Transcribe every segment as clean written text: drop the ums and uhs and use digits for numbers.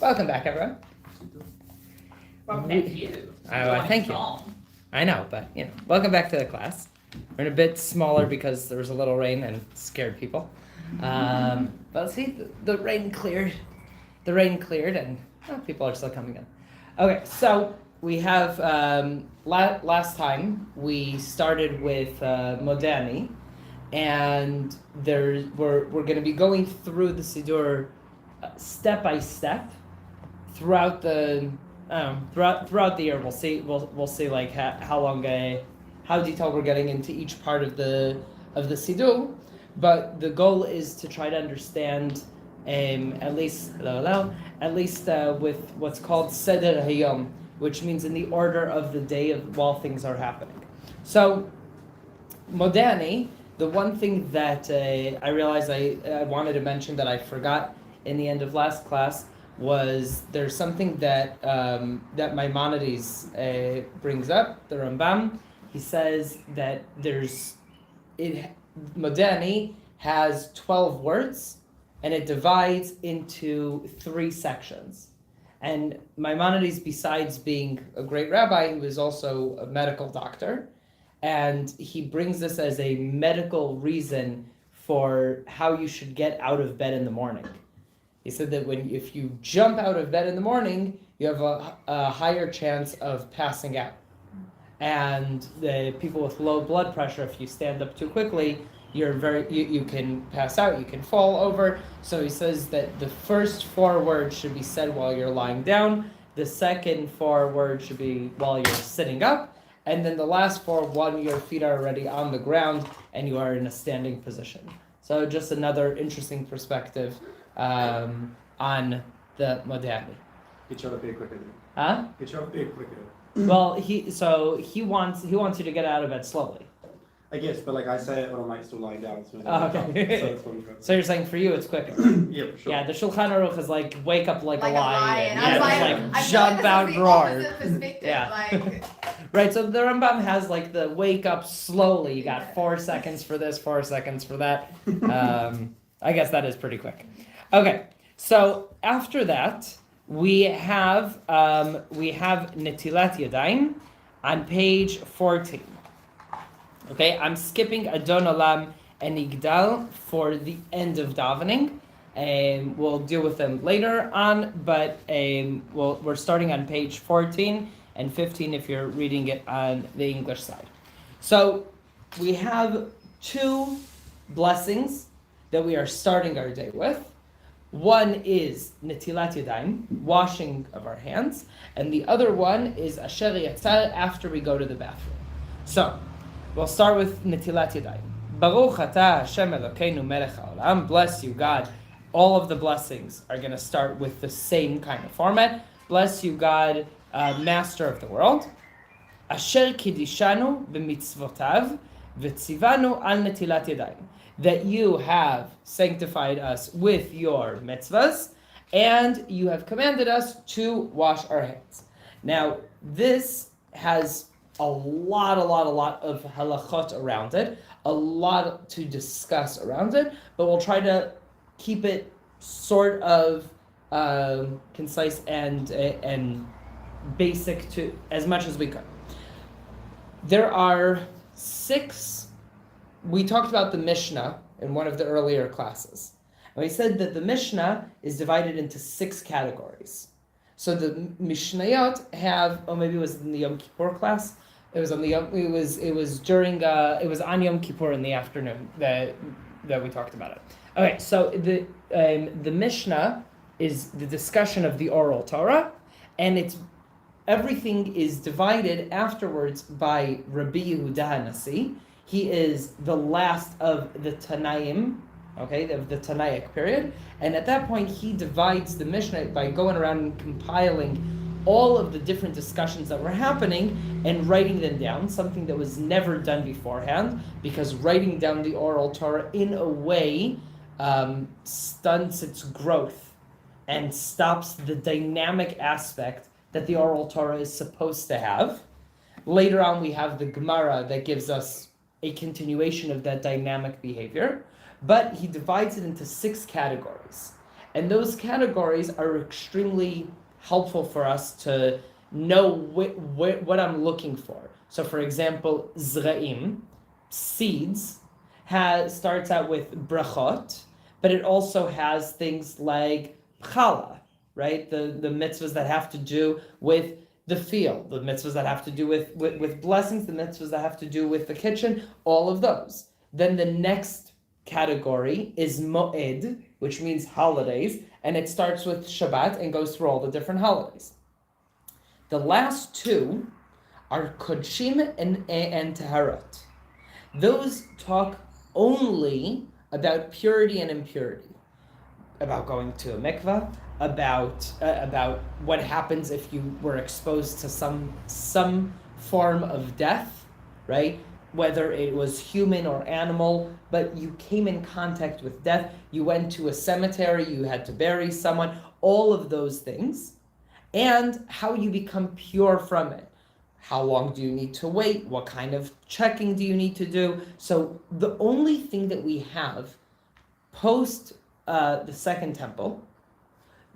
Welcome back, everyone. Welcome back to you. Thank you. I know, but welcome back to the class. We're in a bit smaller because there was a little rain and scared people. But see, the rain cleared. The rain cleared, and people are still coming in. Okay, so we have last time we started with Modani, and we're going to be going through the Siddur step by step throughout the year. We'll see like how detailed we're getting into each part of the Siddur, but the goal is to try to understand at least with what's called Seder Hayom, which means in the order of the day while things are happening. So Modani, the one thing that I realized I wanted to mention that I forgot in the end of last class was there's something that Maimonides brings up, the Rambam. He says that Modani has 12 words, and it divides into 3 sections. And Maimonides, besides being a great rabbi, he was also a medical doctor, and he brings this as a medical reason for how you should get out of bed in the morning. He said that if you jump out of bed in the morning, you have a higher chance of passing out. And the people with low blood pressure, if you stand up too quickly, you can pass out, you can fall over. So he says that the first 4 words should be said while you're lying down, the second 4 words should be while you're sitting up, and then the last 4, when your feet are already on the ground and you are in a standing position. So just another interesting perspective on the Modani. Get you up big quicker. Huh? Get you up big quicker. Well, he wants you to get out of bed slowly. I guess, but like I said, when I'm like still lying down. Okay. So you're saying for you it's quicker. Yeah, for sure. Yeah, the Shulchan Aruch is like wake up like a lion. I Yeah, was jump out, roar. Yeah. Right, so the Rambam has like the wake up slowly. You got 4 seconds for this, 4 seconds for that. I guess that is pretty quick. Okay, so after that we have Netilat Yadayim on page 14. Okay, I'm skipping Adon Olam and Yigdal for the end of davening. We'll deal with them later on, but we're starting on page 14 and 15 if you're reading it on the English side. So we have 2 blessings that we are starting our day with. One is Netilat Yadayim, washing of our hands, and the other one is Asher Yatzar, after we go to the bathroom. So we'll start with Netilat Yadayim. Baruch atah Hashem Elokeinu melech haolam. Bless you, God. All of the blessings are going to start with the same kind of format. Bless you, God, Master of the world. Asher kidishanu b'mitzvotav v'tzivanu al Netilat Yadayim. That you have sanctified us with your mitzvahs, and you have commanded us to wash our hands. Now, this has a lot of halachot around it, a lot to discuss around it, but we'll try to keep it sort of concise and basic to as much as we could. There are 6. We talked about the Mishnah in one of the earlier classes. And we said that the Mishnah is divided into 6 categories. So the Mishnayot have, maybe it was in the Yom Kippur class. It was on Yom Kippur in the afternoon that we talked about it. Okay, so the Mishnah is the discussion of the oral Torah, and everything is divided afterwards by Rabbi Yehuda HaNasi. He is the last of the Tanaim, okay, of the Tanaic period. And at that point, he divides the Mishnah by going around and compiling all of the different discussions that were happening and writing them down, something that was never done beforehand, because writing down the oral Torah in a way stunts its growth and stops the dynamic aspect that the oral Torah is supposed to have. Later on, we have the Gemara that gives us a continuation of that dynamic behavior, but he divides it into 6 categories. And those categories are extremely helpful for us to know what I'm looking for. So for example, zra'im, seeds, starts out with brachot, but it also has things like chala, right? The mitzvahs that have to do with the field, the mitzvahs that have to do with blessings, the mitzvahs that have to do with the kitchen, all of those. Then the next category is moed, which means holidays, and it starts with Shabbat and goes through all the different holidays. The last two are kodshim and taharot. Those talk only about purity and impurity, about going to a mikvah, about what happens if you were exposed to some form of death, right? Whether it was human or animal, but you came in contact with death, you went to a cemetery, you had to bury someone, all of those things, and how you become pure from it. How long do you need to wait? What kind of checking do you need to do? So the only thing that we have post the Second Temple,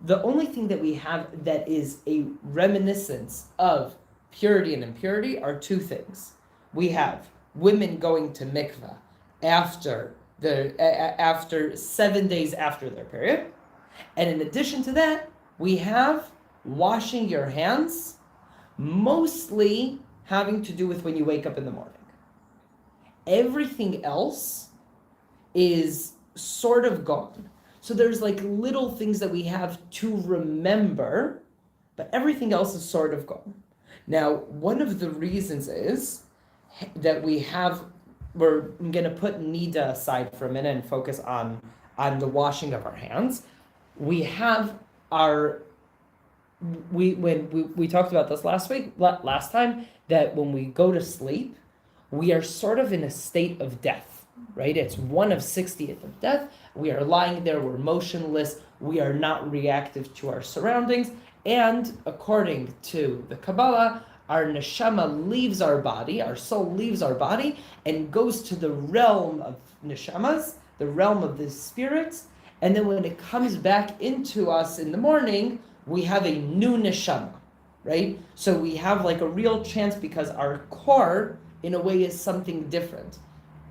the only thing that we have that is a reminiscence of purity and impurity are two things. We have women going to mikvah after 7 days after their period, and in addition to that, we have washing your hands, mostly having to do with when you wake up in the morning. Everything else is sort of gone. So there's like little things that we have to remember, but everything else is sort of gone. Now, one of the reasons is that we're going to put Nida aside for a minute and focus on the washing of our hands. We have we talked about this last time, that when we go to sleep, we are sort of in a state of death, right? It's 1/60th of death. We are lying there, we're motionless, we are not reactive to our surroundings, and according to the Kabbalah, our neshama leaves our body, our soul leaves our body, and goes to the realm of neshamas, the realm of the spirits, and then when it comes back into us in the morning, we have a new neshama, right? So we have like a real chance because our core, in a way, is something different.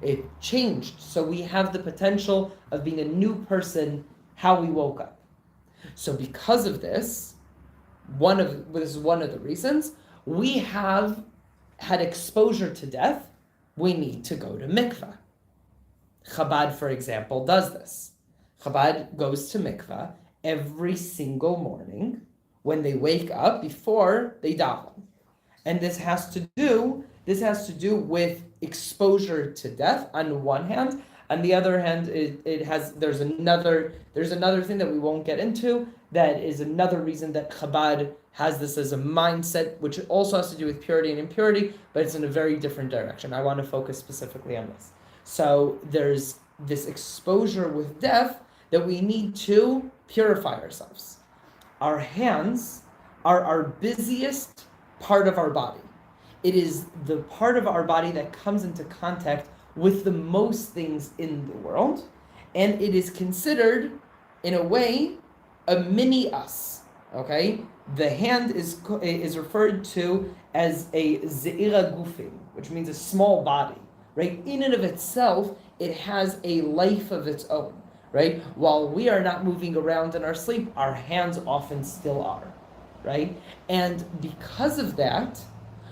It changed, so we have the potential of being a new person how we woke up. So because of this, this is one of the reasons, we have had exposure to death, we need to go to mikvah. Chabad, for example, does this. Chabad goes to mikvah every single morning when they wake up before they daven. And this has to do with exposure to death on one hand. On the other hand, there's another thing that we won't get into that is another reason that Chabad has this as a mindset, which also has to do with purity and impurity, but it's in a very different direction. I want to focus specifically on this. So there's this exposure with death that we need to purify ourselves. Our hands are our busiest part of our body. It is the part of our body that comes into contact with the most things in the world, and it is considered, in a way, a mini us. Okay, the hand is referred to as a ze'ira gufim, which means a small body. Right, in and of itself, it has a life of its own. Right, while we are not moving around in our sleep, our hands often still are. Right, and because of that,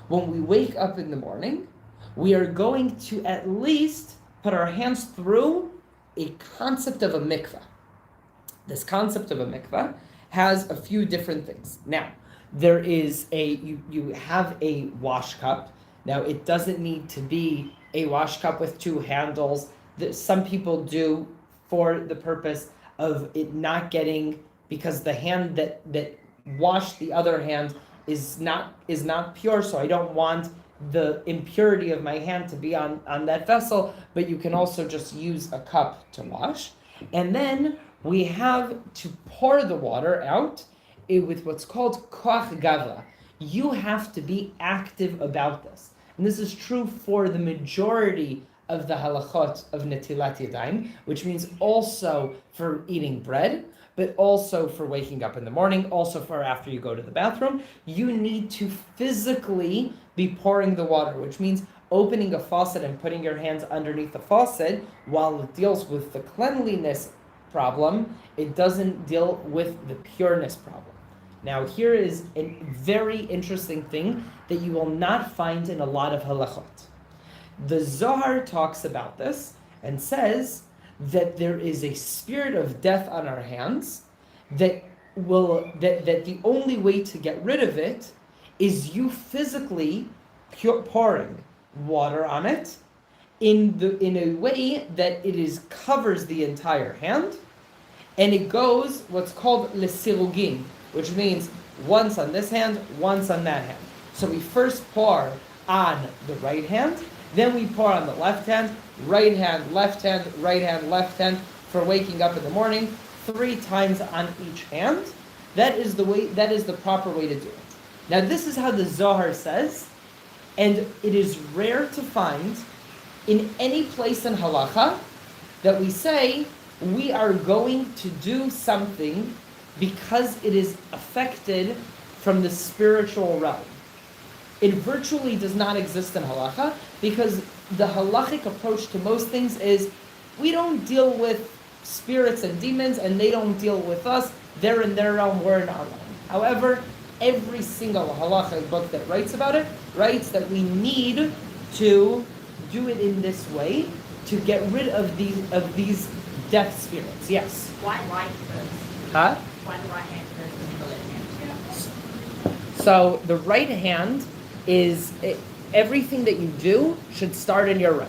when we wake up in the morning, we are going to at least put our hands through a concept of a mikvah. This concept of a mikvah has a few different things. Now, there is you have a wash cup. Now, it doesn't need to be a wash cup with two handles. Some people do for the purpose of it not getting, because the hand that washed the other hand is not pure, so I don't want the impurity of my hand to be on that vessel, but you can also just use a cup to wash. And then we have to pour the water out with what's called koach gavra. You have to be active about this. And this is true for the majority of the halachot of Netilat Yadayim, which means also for eating bread, but also for waking up in the morning, also for after you go to the bathroom. You need to physically be pouring the water, which means opening a faucet and putting your hands underneath the faucet. While it deals with the cleanliness problem, it doesn't deal with the pureness problem. Now, here is a very interesting thing that you will not find in a lot of halachot. The Zohar talks about this and says that there is a spirit of death on our hands that the only way to get rid of it is you physically pouring water on it in a way that it covers the entire hand, and it goes what's called lesirugin, which means once on this hand, once on that hand. So we first pour on the right hand, then we pour on the left hand, right hand, left hand, right hand, left hand, for waking up in the morning, 3 times on each hand. That is the proper way to do it. Now this is how the Zohar says, and it is rare to find in any place in halacha that we say we are going to do something because it is affected from the spiritual realm. It virtually does not exist in halacha because the halachic approach to most things is we don't deal with spirits and demons and they don't deal with us. They're in their realm, we're in our realm. However, every single halachic book that writes about it writes that we need to do it in this way to get rid of these death spirits. Yes? Why right first? Huh? Why the right hand first and the left hand? So the right hand is everything that you do should start in your right.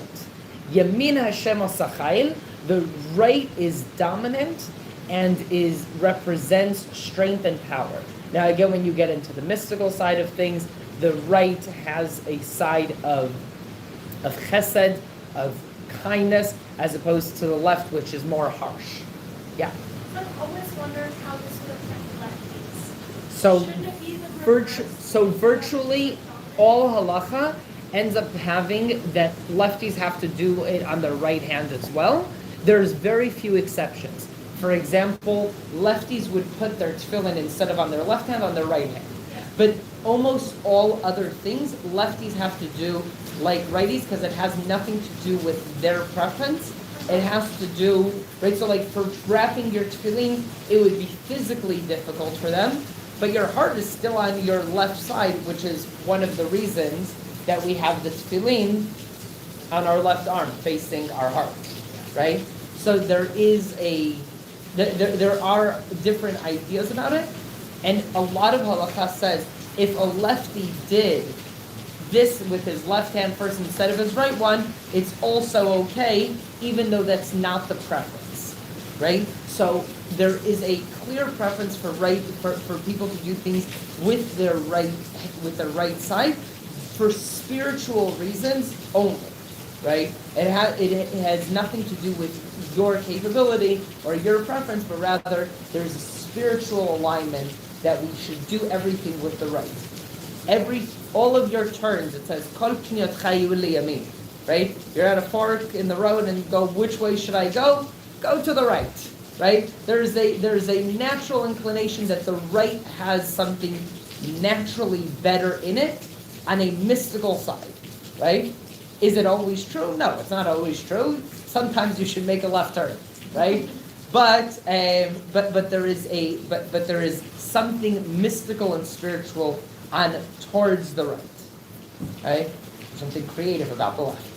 Yamin Hashem Asachayil, the right is dominant and represents strength and power. Now again, when you get into the mystical side of things, the right has a side of chesed, of kindness, as opposed to the left, which is more harsh. Yeah. I've always wondered how this would affect lefties. So, Shouldn't it be the reverse? virtually all halacha ends up having that lefties have to do it on the right hand as well. There's very few exceptions. For example, lefties would put their tefillin instead of on their left hand, on their right hand. But almost all other things, lefties have to do like righties because it has nothing to do with their preference. It has to do, right? So like for wrapping your tefillin, it would be physically difficult for them, but your heart is still on your left side, which is one of the reasons that we have the tefillin on our left arm facing our heart, right? So there are different ideas about it, and a lot of halakha says if a lefty did this with his left hand first instead of his right one, it's also okay, even though that's not the preference, right? So there is a clear preference for people to do things with their right side for spiritual reasons only, right? It has nothing to do with your capability or your preference, but rather there's a spiritual alignment that we should do everything with the right. All of your turns, it says, Kol pniyotcha yihu liyamin, right? You're at a fork in the road and you go, which way should I go? Go to the right, right? There's a natural inclination that the right has something naturally better in it on a mystical side, right? Is it always true? No, it's not always true. Sometimes you should make a left turn, right? But there is something mystical and spiritual towards the right? Something creative about the left.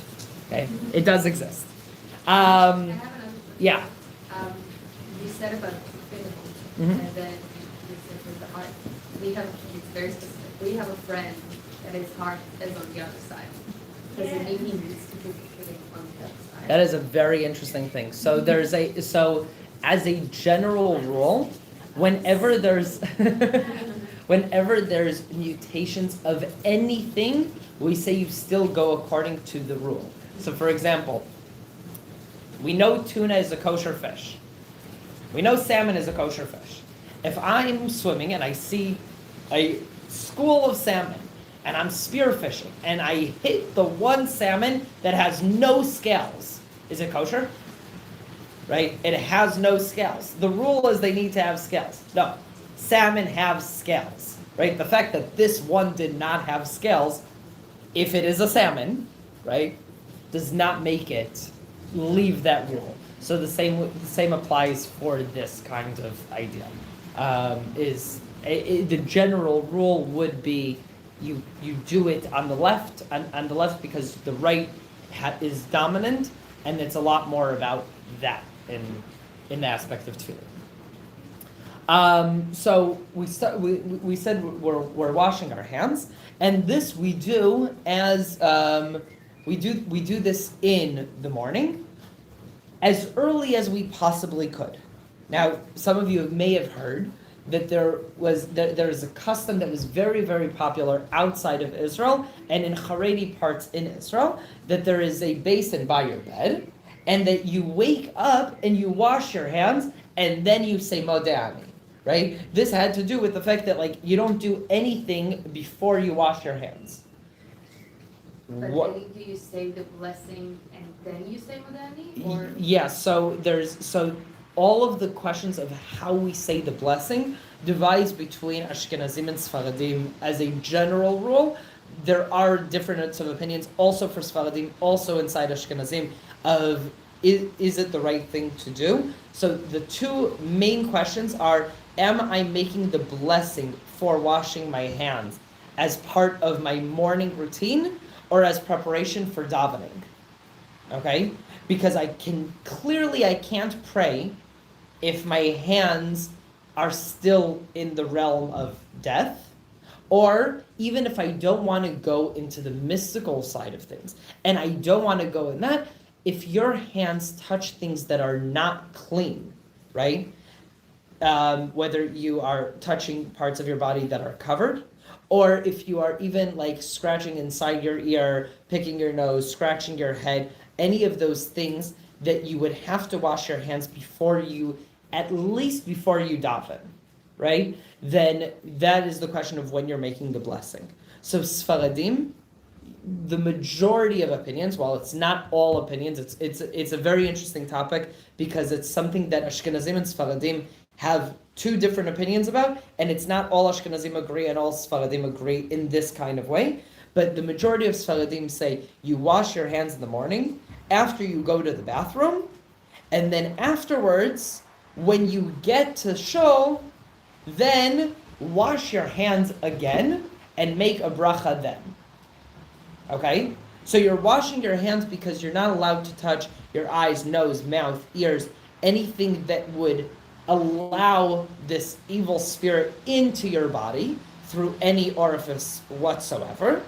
Okay, it does exist. I have another question. Yeah. You said about physical, Mhm. and then you said with the heart. It's very specific. We have a friend that his heart is on the other side. Does it mean he needs to put the feeling on the other side? That is a very interesting thing. So as a general rule, whenever there's mutations of anything, we say you still go according to the rule. So for example, we know tuna is a kosher fish. We know salmon is a kosher fish. If I'm swimming and I see a school of salmon and I'm spearfishing and I hit the one salmon that has no scales, is it kosher? right? It has no scales. The rule is they need to have scales. No, salmon have scales, right? The fact that this one did not have scales, if it is a salmon, right, does not make it leave that rule. So the same applies for this kind of idea. The general rule would be you do it on the left because the right is dominant, and it's a lot more about that in the aspect of tefillin. So we said we're washing our hands, and this we do as we do this in the morning, as early as we possibly could. Now, some of you may have heard that there's a custom that was very, very popular outside of Israel and in Haredi parts in Israel, that there is a basin by your bed, and that you wake up and you wash your hands, and then you say Modeh, right? This had to do with the fact that you don't do anything before you wash your hands. But then do you say the blessing and then you say Modeh? Or Yeah, so all of the questions of how we say the blessing divides between Ashkenazim and Sfaradim as a general rule. There are different of opinions also for Sfaradim, also inside Ashkenazim, of is it the right thing to do? So the two main questions are, am I making the blessing for washing my hands as part of my morning routine or as preparation for davening? Okay? Because I can't pray if my hands are still in the realm of death, or even if I don't want to go into the mystical side of things, and I don't want to go in that, if your hands touch things that are not clean, right? Whether you are touching parts of your body that are covered, or if you are even scratching inside your ear, picking your nose, scratching your head, any of those things that you would have to wash your hands at least before you daven, right? Then that is the question of when you're making the blessing. So Sfaradim, the majority of opinions, while it's not all opinions, it's a very interesting topic because it's something that Ashkenazim and Sfaradim have two different opinions about, and it's not all Ashkenazim agree and all Sfaradim agree in this kind of way. But the majority of Sfaradim say you wash your hands in the morning after you go to the bathroom, and then afterwards, when you get to shul, then wash your hands again and make a bracha then. Okay? So you're washing your hands because you're not allowed to touch your eyes, nose, mouth, ears, anything that would allow this evil spirit into your body through any orifice whatsoever.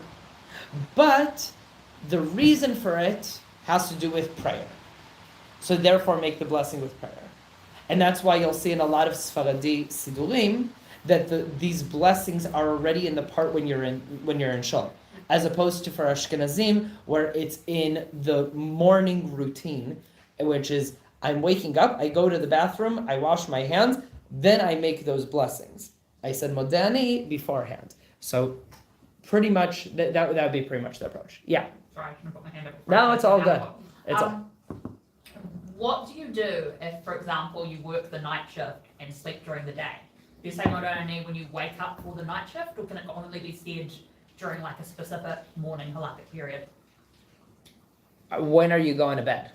But the reason for it has to do with prayer. So therefore make the blessing with prayer. And that's why you'll see in a lot of Sfaradi Sidurim that these blessings are already in the part when you're in shul, as opposed to for Ashkenazim where it's in the morning routine, which is I'm waking up, I go to the bathroom, I wash my hands, then I make those blessings. I said Modeh beforehand. So pretty much that would be pretty much the approach. Yeah. Sorry, can I put my hand up? No, it's all good. It's all. What do you do if, for example, you work the night shift and sleep during the day? Do you say Modeh when you wake up for the night shift, or can it only be said during a specific morning halakhic period? When are you going to bed?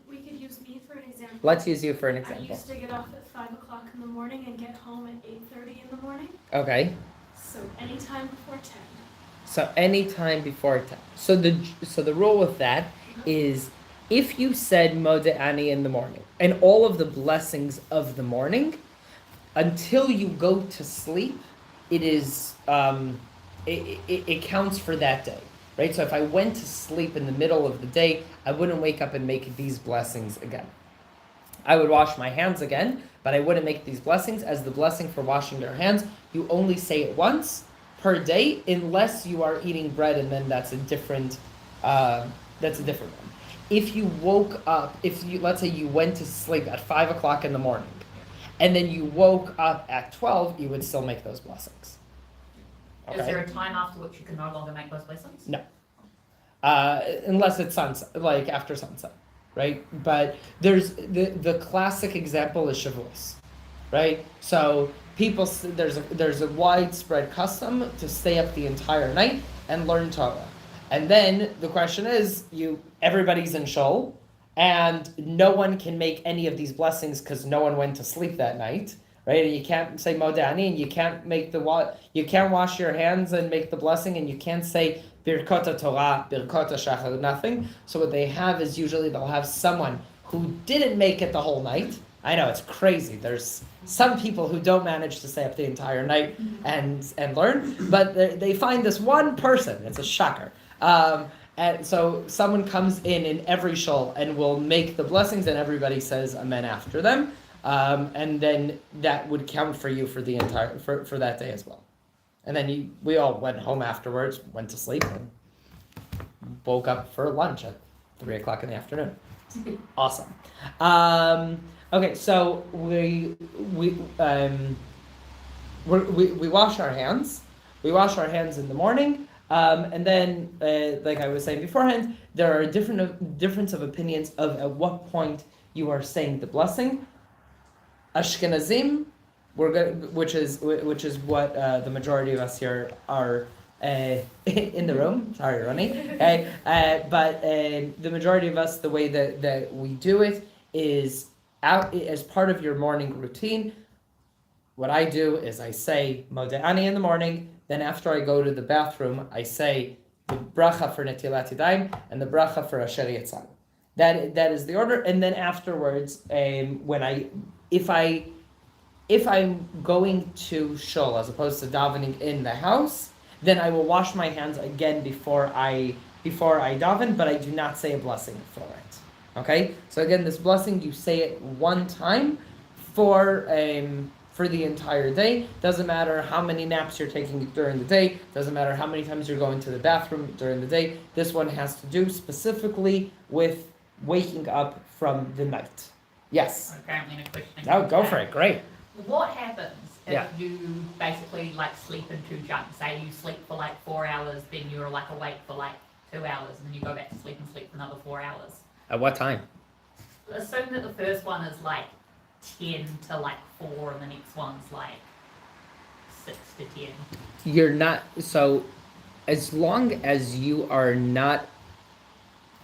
We could use me for an example. Let's use you for an I example. used to get off at 5 o'clock in the morning and get home at 8:30 in the morning. Okay. So anytime before 10. So anytime before 10. So the rule with that is if you said Modeh in the morning and all of the blessings of the morning, until you go to sleep, it is it counts for that day, right? So if I went to sleep in the middle of the day, I wouldn't wake up and make these blessings again. I would wash my hands again, but I wouldn't make these blessings. As the blessing for washing your hands, you only say it once per day, unless you are eating bread, and then that's a different one. If you woke up, let's say you went to sleep at 5 o'clock in the morning, and then you woke up at 12, you would still make those blessings. Okay? Is there a time after which you can no longer make those blessings? No. Unless it's sunset, after sunset. right? But there's the classic example is Shavuos, right? So people there's a widespread custom to stay up the entire night and learn Torah, and then the question is everybody's in shul, and no one can make any of these blessings because no one went to sleep that night. Right, and you can't say modani, and you can't you can't wash your hands and make the blessing, and you can't say birkot Torah, birkot shachar, nothing. So what they have is usually they'll have someone who didn't make it the whole night. I know it's crazy. There's some people who don't manage to stay up the entire night and learn, but they find this one person. It's a shocker. And so someone comes in every shul and will make the blessings, and everybody says amen after them. And then that would count for you for the entire for that day as well. And then we all went home afterwards, went to sleep, and woke up for lunch at 3:00 in the afternoon. Awesome. Okay, so we wash our hands. We wash our hands in the morning, and then like I was saying beforehand, there are difference of opinions of at what point you are saying the blessing. Ashkenazim, which is what the majority of us here are in the room. Sorry, Ronnie. Okay, but the majority of us, the way that we do it is out as part of your morning routine. What I do is I say Modeh in the morning. Then after I go to the bathroom, I say the bracha for Netilat Yadayim and the bracha for Asher Yatzar. That is the order. And then afterwards, if I'm going to shul as opposed to davening in the house, then I will wash my hands again before I daven, but I do not say a blessing for it. Okay? So again, this blessing, you say it one time for the entire day. Doesn't matter how many naps you're taking during the day. Doesn't matter how many times you're going to the bathroom during the day. This one has to do specifically with waking up from the night. Yes. Apparently, a question. Oh, go for it. Great. What happens if Yeah. you basically like sleep in two chunks? Say you sleep for like 4 hours, then you're like awake for like 2 hours, and then you go back to sleep and sleep for another 4 hours. At what time? Assume that the first one is like 10 to like 4, and the next one's like 6 to 10. You're not, so as long as you are not,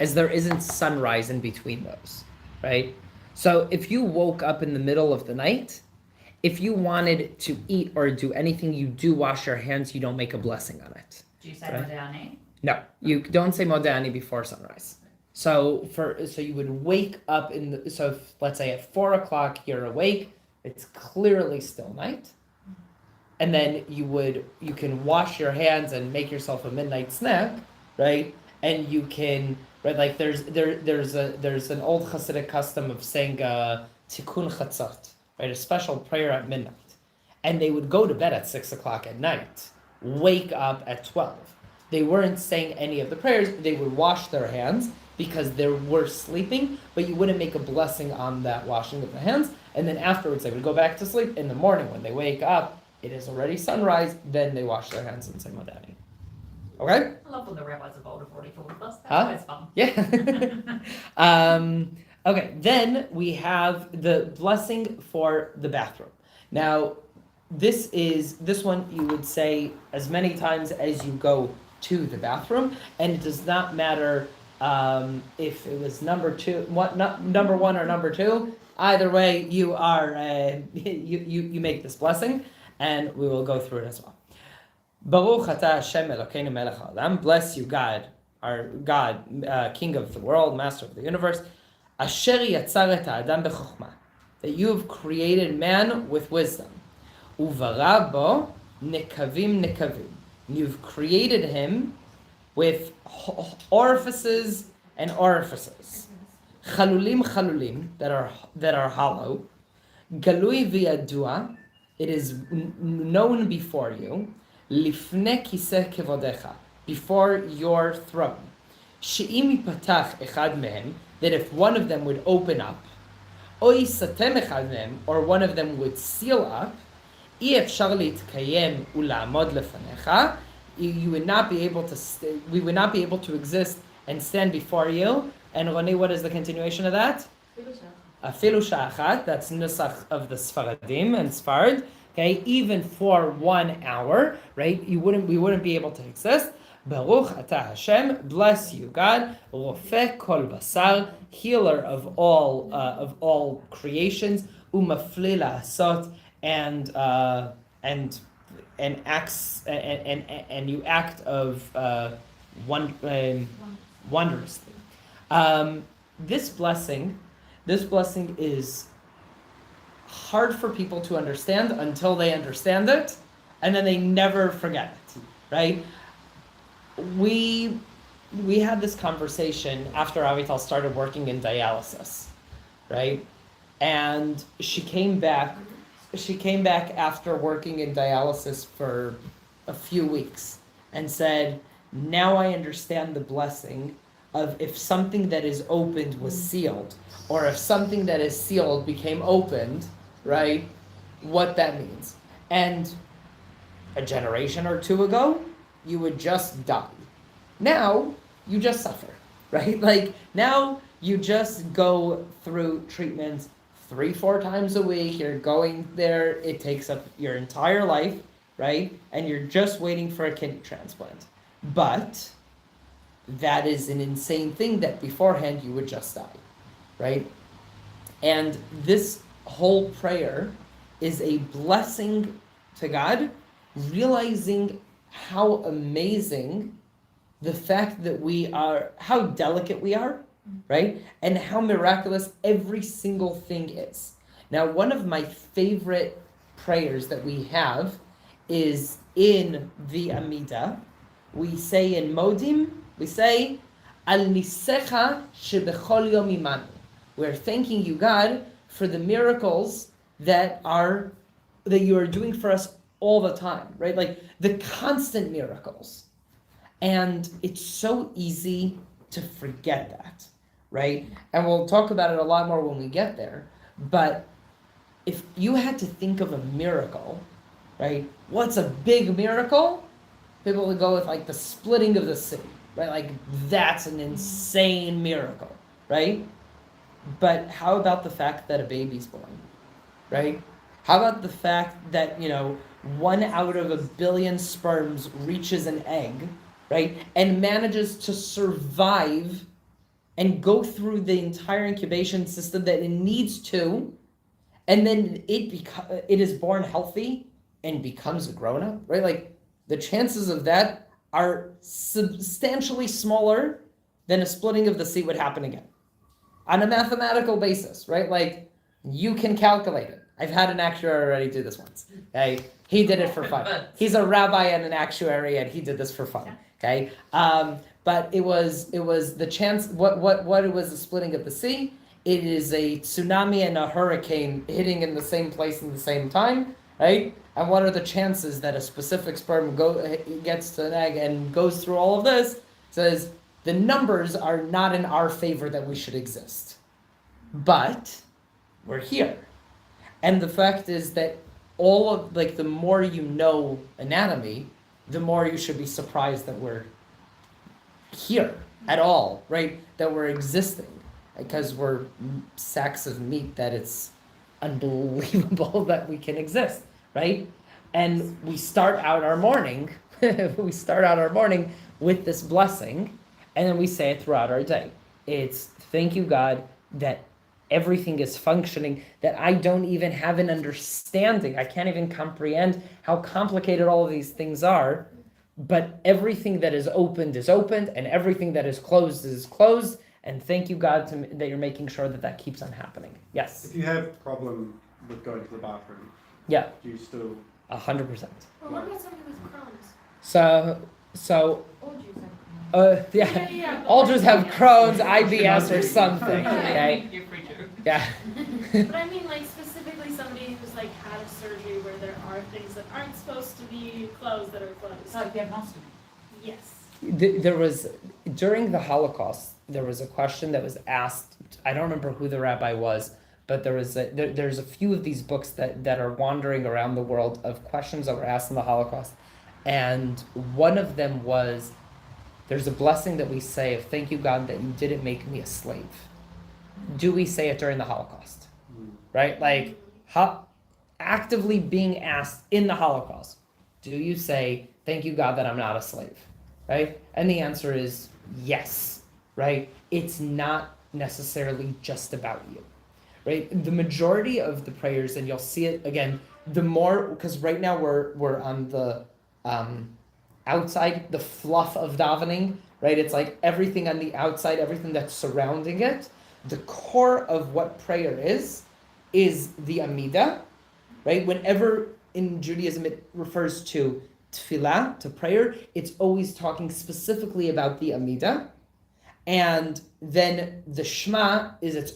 as there isn't sunrise in between those, right? So if you woke up in the middle of the night, if you wanted to eat or do anything, you do wash your hands, you don't make a blessing on it. Do you say Right. Modeh? No, you don't say Modeh before sunrise. So you would wake up so if, let's say at 4:00 you're awake, it's clearly still night. And then you can wash your hands and make yourself a midnight snack, right? And you can, right, like there's an old Hasidic custom of saying tikkun chatzot, right, a special prayer at midnight. And they would go to bed at 6:00 at night, wake up at 12. They weren't saying any of the prayers, they would wash their hands because they were sleeping, but you wouldn't make a blessing on that washing of the hands. And then afterwards they would go back to sleep. In the morning when they wake up, it is already sunrise, then they wash their hands and say Modeh. Okay? I love when the rabbis of old have already told us. That's Huh? always fun. Yeah. Okay, then we have the blessing for the bathroom. Now, this one you would say as many times as you go to the bathroom, and it does not matter if it was number one or number two. Either way, you are you make this blessing, and we will go through it as well. Baruch atah Hashem Elokeinu melech haolam. Bless you, God, our God, King of the world, Master of the universe. Asher Yatzar et ha'adam b'chokhmah. That you have created man with wisdom. Uvara bo nekavim nekavim. You've created him with orifices and orifices. Chalulim chalulim, that are hollow. Galui v'yadua, it is known before you. Lifne kiseh kevodecha, before your throne. She'im yipatach echad mehem, that if one of them would open up, oy satem echad mehem, or one of them would seal up, אי אפשר להתקיים ולעמוד לפניך, you would not be able to we would not be able to exist and stand before you, And Roni, what is the continuation of that? Afilu sha'achat, that's nusach of the Sfaradim and Sfarad. Okay, even for 1 hour, right? We wouldn't be able to exist. Baruch atah Hashem, bless you, God. Rofeh kol basar, healer of all creations. Umafli la'asot, and acts and you act of wondrously. This blessing is hard for people to understand until they understand it, and then they never forget it, right? We had this conversation after Avital started working in dialysis, right? And she came back after working in dialysis for a few weeks and said, now I understand the blessing of if something that is opened was sealed, or if something that is sealed became opened, right? What that means. And a generation or two ago, you would just die. Now, you just suffer, right? Like, now you just go through treatments 3-4 times a week. You're going there. It takes up your entire life, right? And you're just waiting for a kidney transplant. But that is an insane thing that beforehand you would just die, right? And this whole prayer is a blessing to God, realizing how amazing the fact that we are, how delicate we are, right? And how miraculous every single thing is. Now, one of my favorite prayers that we have is in the Amidah. We say in Modim, we say, Al nisecha shebechol yom imanu. We're thanking you, God, for the miracles that you are doing for us all the time, right? Like the constant miracles. And it's so easy to forget that, right? And we'll talk about it a lot more when we get there. But if you had to think of a miracle, right? What's a big miracle? People would go with like the splitting of the sea, right? Like that's an insane miracle, right? But how about the fact that a baby's born, right? How about the fact that, 1 out of 1 billion sperms reaches an egg, right? And manages to survive and go through the entire incubation system that it needs to, and then it is born healthy and becomes a grown-up, right? Like the chances of that are substantially smaller than a splitting of the sea would happen again. On a mathematical basis, right? Like, you can calculate it. I've had an actuary already do this once, okay? He did it for fun. He's a rabbi and an actuary, and he did this for fun, okay? But it was the chance, what it was the splitting of the sea. It is a tsunami and a hurricane hitting in the same place in the same time, right? And what are the chances that a specific sperm gets to an egg and goes through all of this? It says, the numbers are not in our favor that we should exist. But we're here. And the fact is that the more you know anatomy, the more you should be surprised that we're here at all, right? That we're existing. Because we're sacks of meat that it's unbelievable that we can exist, right? And we start out our morning, with this blessing, and then we say it throughout our day. It's thank you, God, that everything is functioning, that I don't even have an understanding. I can't even comprehend how complicated all of these things are, but everything that is opened, and everything that is closed, and thank you, God, that you're making sure that keeps on happening. Yes? If you have a problem with going to the bathroom, yeah, do you still... 100%. Well, what about somebody with Crohn's? So Or do you yeah. Alders have Crohn's, IBS, or something. Okay. You're free to. Yeah. But I mean, like specifically somebody who's like had a surgery where there are things that aren't supposed to be closed that are closed. It's like diagnostic. Yes. There was, during the Holocaust, there was a question that was asked. I don't remember who the rabbi was, but there's a few of these books that are wandering around the world of questions that were asked in the Holocaust, and one of them was, there's a blessing that we say of thank you, God, that you didn't make me a slave. Do we say it during the Holocaust? Right? Like, actively being asked in the Holocaust, do you say, thank you, God, that I'm not a slave? Right? And the answer is yes. Right? It's not necessarily just about you. Right? The majority of the prayers, and you'll see it again, the more, because right now we're on the outside, the fluff of davening, right? It's like everything on the outside, everything that's surrounding it. The core of what prayer is the Amidah, right? Whenever in Judaism it refers to tefillah, to prayer, it's always talking specifically about the Amidah. And then the Shema has its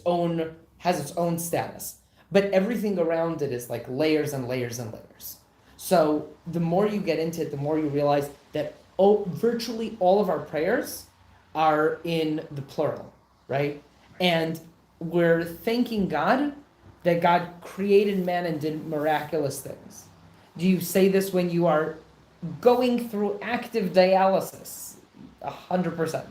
own status. But everything around it is like layers and layers and layers. So the more you get into it, the more you realize that virtually all of our prayers are in the plural, right? And we're thanking God that God created man and did miraculous things. Do you say this when you are going through active dialysis? 100%,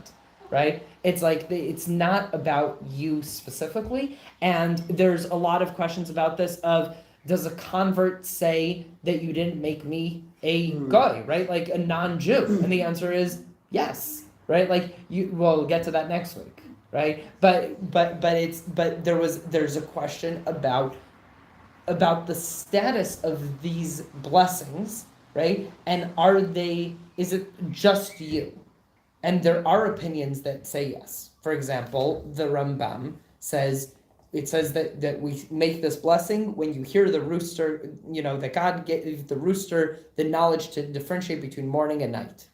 right? It's like, it's not about you specifically. And there's a lot of questions about this of, does a convert say that you didn't make me a guy, right? Like a non-Jew? And the answer is yes, right? Like we'll get to that next week. Right, but there's a question about the status of these blessings, right? And is it just you? And there are opinions that say yes. For example, the Rambam says that we make this blessing when you hear the rooster, that God gave the rooster the knowledge to differentiate between morning and night.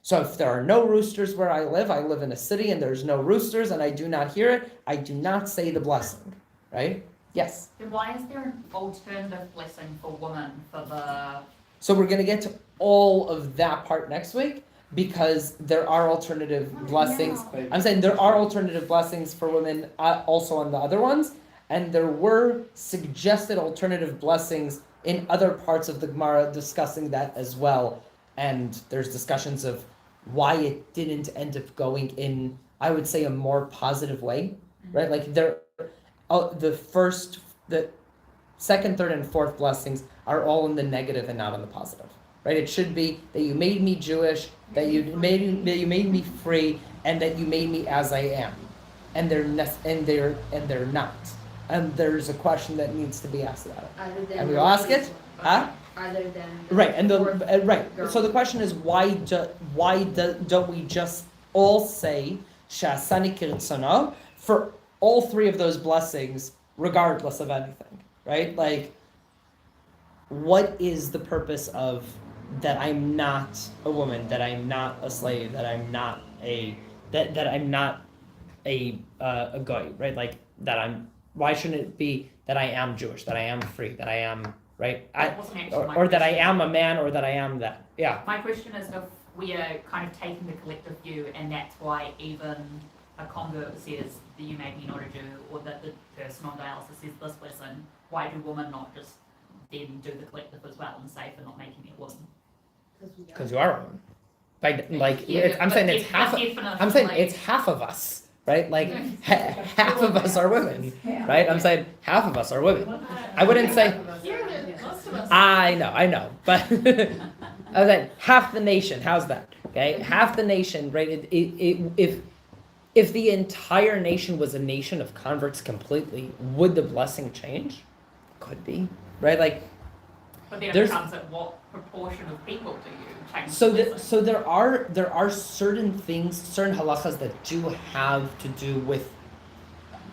So if there are no roosters where I live in a city and there's no roosters and I do not hear it, I do not say the blessing, right? Yes? Then why is there an alternative blessing for women for the... So we're going to get to all of that part next week because there are alternative blessings. Yeah. I'm saying there are alternative blessings for women also on the other ones, and there were suggested alternative blessings in other parts of the Gemara discussing that as well. And there's discussions of why it didn't end up going in, I would say, a more positive way, right? Like the second, third, and fourth blessings are all in the negative and not in the positive, right? It should be that you made me Jewish, that you made me free, and that you made me as I am, and they're not. And there's a question that needs to be asked about it, and we'll ask it, huh? Other than right, and So the question is, why don't we just all say Shasani Kirtzana for all three of those blessings, regardless of anything, right? Like, what is the purpose of that? I'm not a woman, that I'm not a slave, that I'm not that I'm not a guy, right? Like that I'm. Why shouldn't it be that I am Jewish, that I am free, that I am. Right? Or that I am a man, or that I am that. Yeah. My question is if we are kind of taking the collective view, and that's why even a convert says that you made me not a Jew, or that the person on dialysis says this blessing, why do women not just then do the collective as well and say for not making me a woman? Because you are a woman. Yeah, I'm saying it's half. I'm saying it's half of us. Right, like half of us are women, right? I'm saying half of us are women. I wouldn't say. I know, but I was saying half the nation. How's that? Okay, half the nation, right? If the entire nation was a nation of converts completely, would the blessing change? Could be, right? Like, but then it comes at what proportion of people do you change? So there are certain things, certain halachas that do have to do with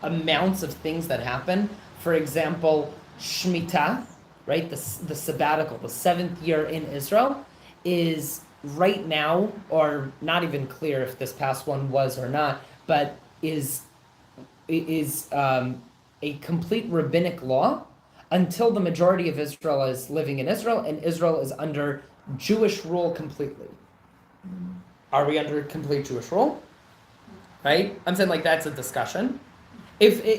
amounts of things that happen. For example, Shemitah, right? The sabbatical, the 7th year in Israel, is right now, or not even clear if this past one was or not, but is a complete rabbinic law until the majority of Israel is living in Israel, and Israel is under Jewish rule completely. Are we under complete Jewish rule? Right? I'm saying like that's a discussion.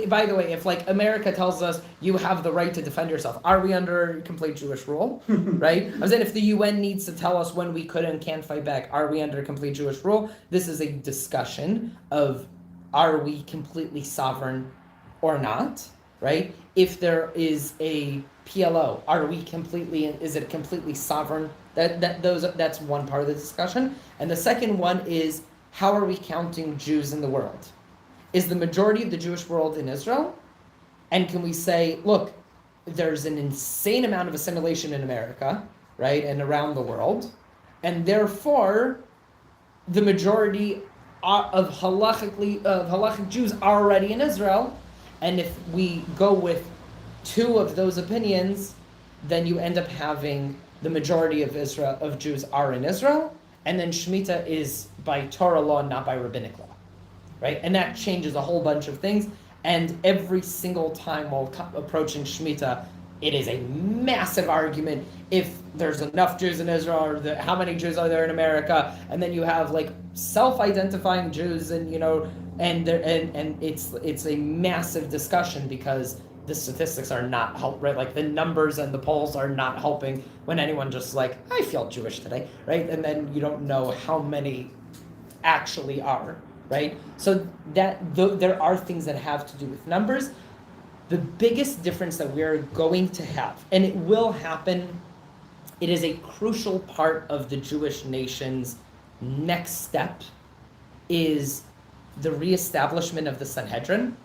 By the way, if like America tells us you have the right to defend yourself, are we under complete Jewish rule? Right? I'm saying if the UN needs to tell us when we could and can't fight back, are we under complete Jewish rule? This is a discussion of are we completely sovereign or not, right? If there is a PLO, is it completely sovereign? That's one part of the discussion. And the second one is, how are we counting Jews in the world? Is the majority of the Jewish world in Israel? And can we say, look, there's an insane amount of assimilation in America, right, and around the world, and therefore the majority of halachic Jews are already in Israel, and if we go with two of those opinions, then you end up having the majority of Jews are in Israel, and then Shemitah is by Torah law, not by rabbinic law. Right? And that changes a whole bunch of things. And every single time while approaching Shemitah, it is a massive argument if there's enough Jews in Israel or how many Jews are there in America. And then you have like self-identifying Jews and it's a massive discussion because the statistics are not right? Like the numbers and the polls are not helping when anyone just like, I feel Jewish today, right? And then you don't know how many actually are. Right? So there are things that have to do with numbers. The biggest difference that we're going to have, and it will happen, it is a crucial part of the Jewish nation's next step, is the reestablishment of the Sanhedrin,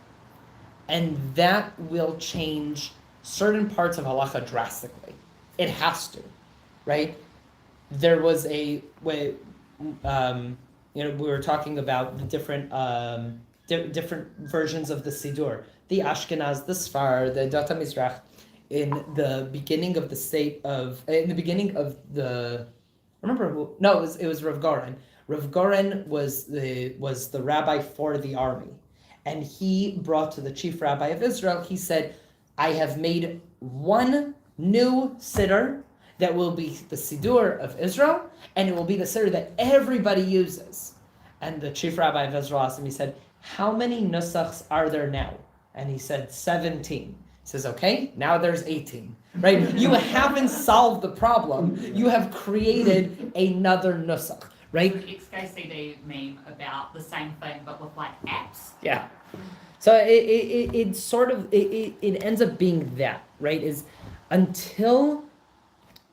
and that will change certain parts of halacha drastically. It has to, right? There was we were talking about the different versions of the Siddur, the Ashkenaz, the Sfar, the Data Mizrach, in the beginning of it was Rav Goren. Rav Goren was the rabbi for the army, and he brought to the chief rabbi of Israel, he said, I have made one new Siddur that will be the Siddur of Israel, and it will be the Siddur that everybody uses. And the chief rabbi of Israel asked him, he said, how many nusachs are there now? And he said, 17. He says, okay, now there's 18, right? You haven't solved the problem. You have created another nusach, right? XKCD meme about the same thing, but with like apps. Yeah. So it sort of ends up being that, right? Is until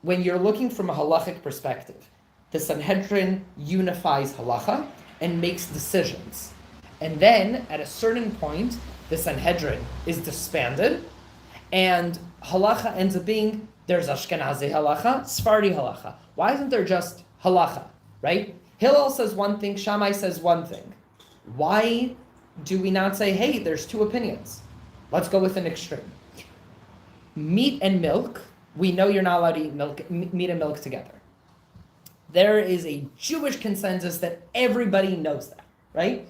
when you're looking from a halachic perspective, the Sanhedrin unifies halacha and makes decisions. And then at a certain point, the Sanhedrin is disbanded, and halacha ends up being, there's Ashkenazi halacha, Sephardi halacha. Why isn't there just halacha, right? Hillel says one thing, Shammai says one thing. Why do we not say, hey, there's two opinions? Let's go with an extreme. Meat and milk, we know you're not allowed to eat meat and milk together. There is a Jewish consensus that everybody knows that, right?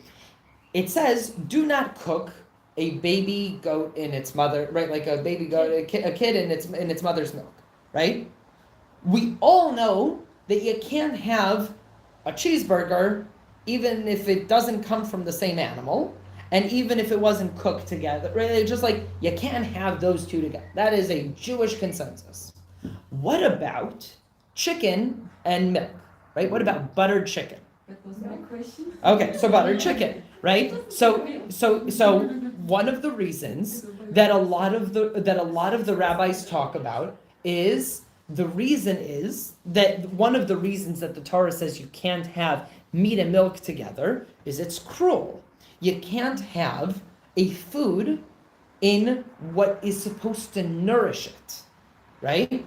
It says, do not cook a baby goat in its mother, right? Like a baby goat, a kid in its mother's milk, right? We all know that you can't have a cheeseburger even if it doesn't come from the same animal, and even if it wasn't cooked together, right? It's just like, you can't have those two together. That is a Jewish consensus. What about chicken and milk, right? What about buttered chicken? That was my question. Okay, so buttered chicken, right? So one of the reasons that a lot of the rabbis talk about is that one of the reasons that the Torah says you can't have meat and milk together is it's cruel. You can't have a food in what is supposed to nourish it, right?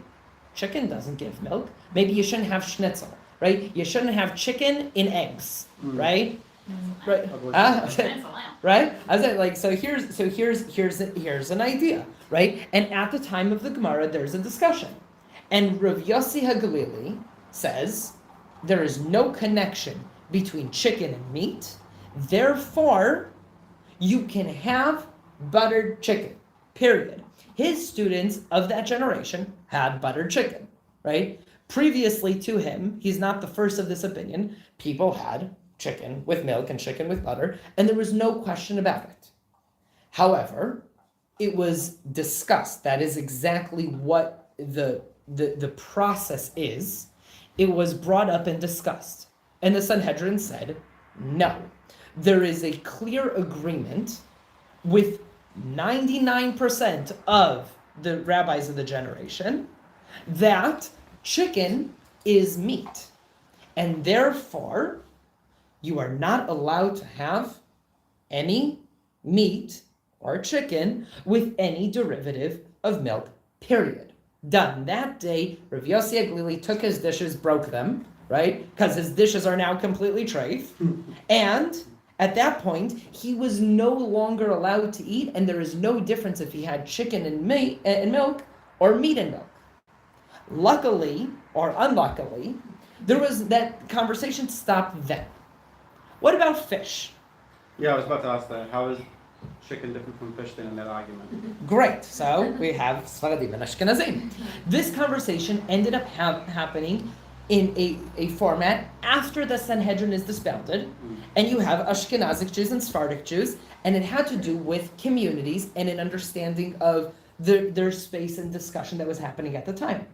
Chicken doesn't give milk. Maybe you shouldn't have schnitzel, right? You shouldn't have chicken in eggs, right? Right? Right? I said, like, so here's an idea, right? And at the time of the Gemara, there's a discussion, and Rav Yossi HaGalili says there is no connection between chicken and meat. Therefore, you can have buttered chicken, period. His students of that generation had buttered chicken, right? Previously to him, he's not the first of this opinion, people had chicken with milk and chicken with butter, and there was no question about it. However, it was discussed. That is exactly what the process is. It was brought up and discussed. And the Sanhedrin said, no. There is a clear agreement with 99% of the rabbis of the generation that chicken is meat. And therefore, you are not allowed to have any meat or chicken with any derivative of milk, period. Done. That day, Rav Yossi Aglili took his dishes, broke them, right? Because his dishes are now completely treif. And at that point, he was no longer allowed to eat, and there is no difference if he had chicken and meat and milk or meat and milk. Luckily, or unluckily, there was that conversation stopped then. What about fish? Yeah, I was about to ask that. How is chicken different from fish then in that argument? Great. So we have Sfaradim and Ashkenazim. This conversation ended up happening in a format after the Sanhedrin is disbanded, and you have Ashkenazic Jews and Sephardic Jews, and it had to do with communities and an understanding of their space and discussion that was happening at the time.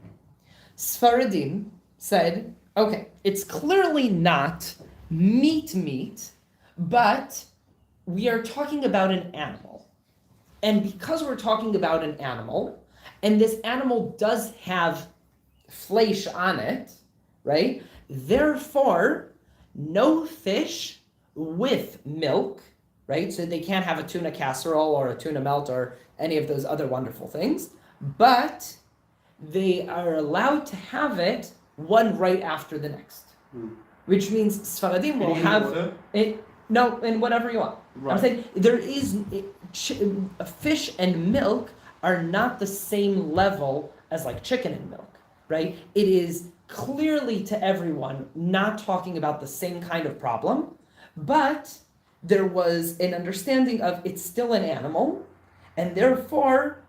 Sfaradim said, okay, it's clearly not meat, but we are talking about an animal. And because we're talking about an animal, and this animal does have flesh on it, right? Therefore, no fish with milk, right? So they can't have a tuna casserole or a tuna melt or any of those other wonderful things, but they are allowed to have it one right after the next. Which means Sfaradim will have it, no, and whatever you want. Right. I'm saying there is fish and milk are not the same level as like chicken and milk, right? It is clearly to everyone not talking about the same kind of problem, but there was an understanding of it's still an animal, and therefore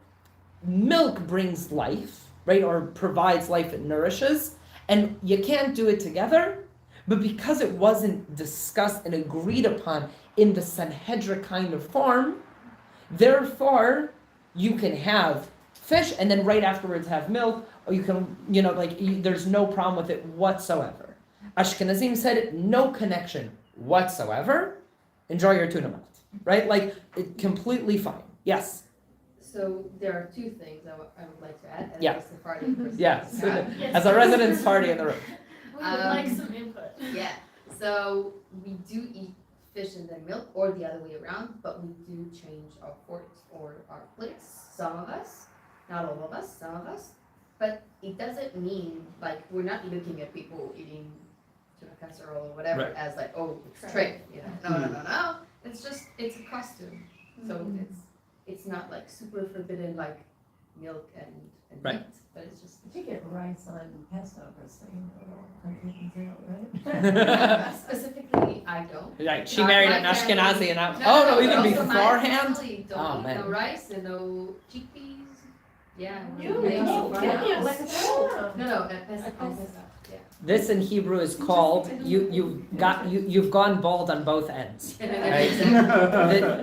milk brings life, right? Or provides life, it nourishes, and you can't do it together. But because it wasn't discussed and agreed upon in the Sanhedrin kind of form, therefore you can have fish and then right afterwards have milk, or you can, there's no problem with it whatsoever. Ashkenazim said no connection whatsoever. Enjoy your tuna melt, right? Like, completely fine. Yes? So there are two things I would like to add. Yeah. As a Sephardic person. Yes. Yes. As a resident party in the room. We would like some input. Yeah, so we do eat fish and then milk, or the other way around, but we do change our forks or our plates. Some of us, not all of us, some of us. But it doesn't mean, like, we're not looking at people eating tuna casserole or whatever Right. as like, oh, it's trick, No. It's just, it's a costume. So it's not like super forbidden like milk and Right. meat, but it's just. If you get rice on Passover, so you know, right? Specifically, I don't. Right, she Not married my an Ashkenazi and I, No, even but also my beforehand? family Oh, don't eat man. no rice and no chickpeas. Yeah. You they make also it run Kenya, out. like a salad. No, at Pesach. Yeah. This in Hebrew is called, you've gone bald on both ends. Right?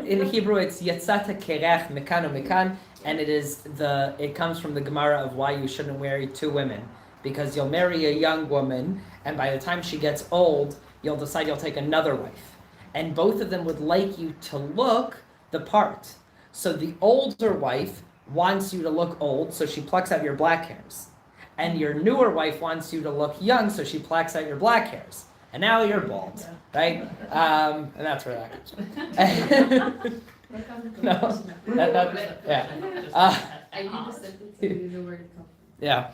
In Hebrew it's Yatzata kerech mekan u'mekan, and it comes from the Gemara of why you shouldn't marry two women. Because you'll marry a young woman, and by the time she gets old, you'll decide you'll take another wife. And both of them would like you to look the part. So the older wife wants you to look old, so she plucks out your black hairs. And your newer wife wants you to look young, so she plucks out your black hairs. And now you're bald, right? And that's where that comes from. No, yeah. I need the sentence so you know where it comes from. Yeah.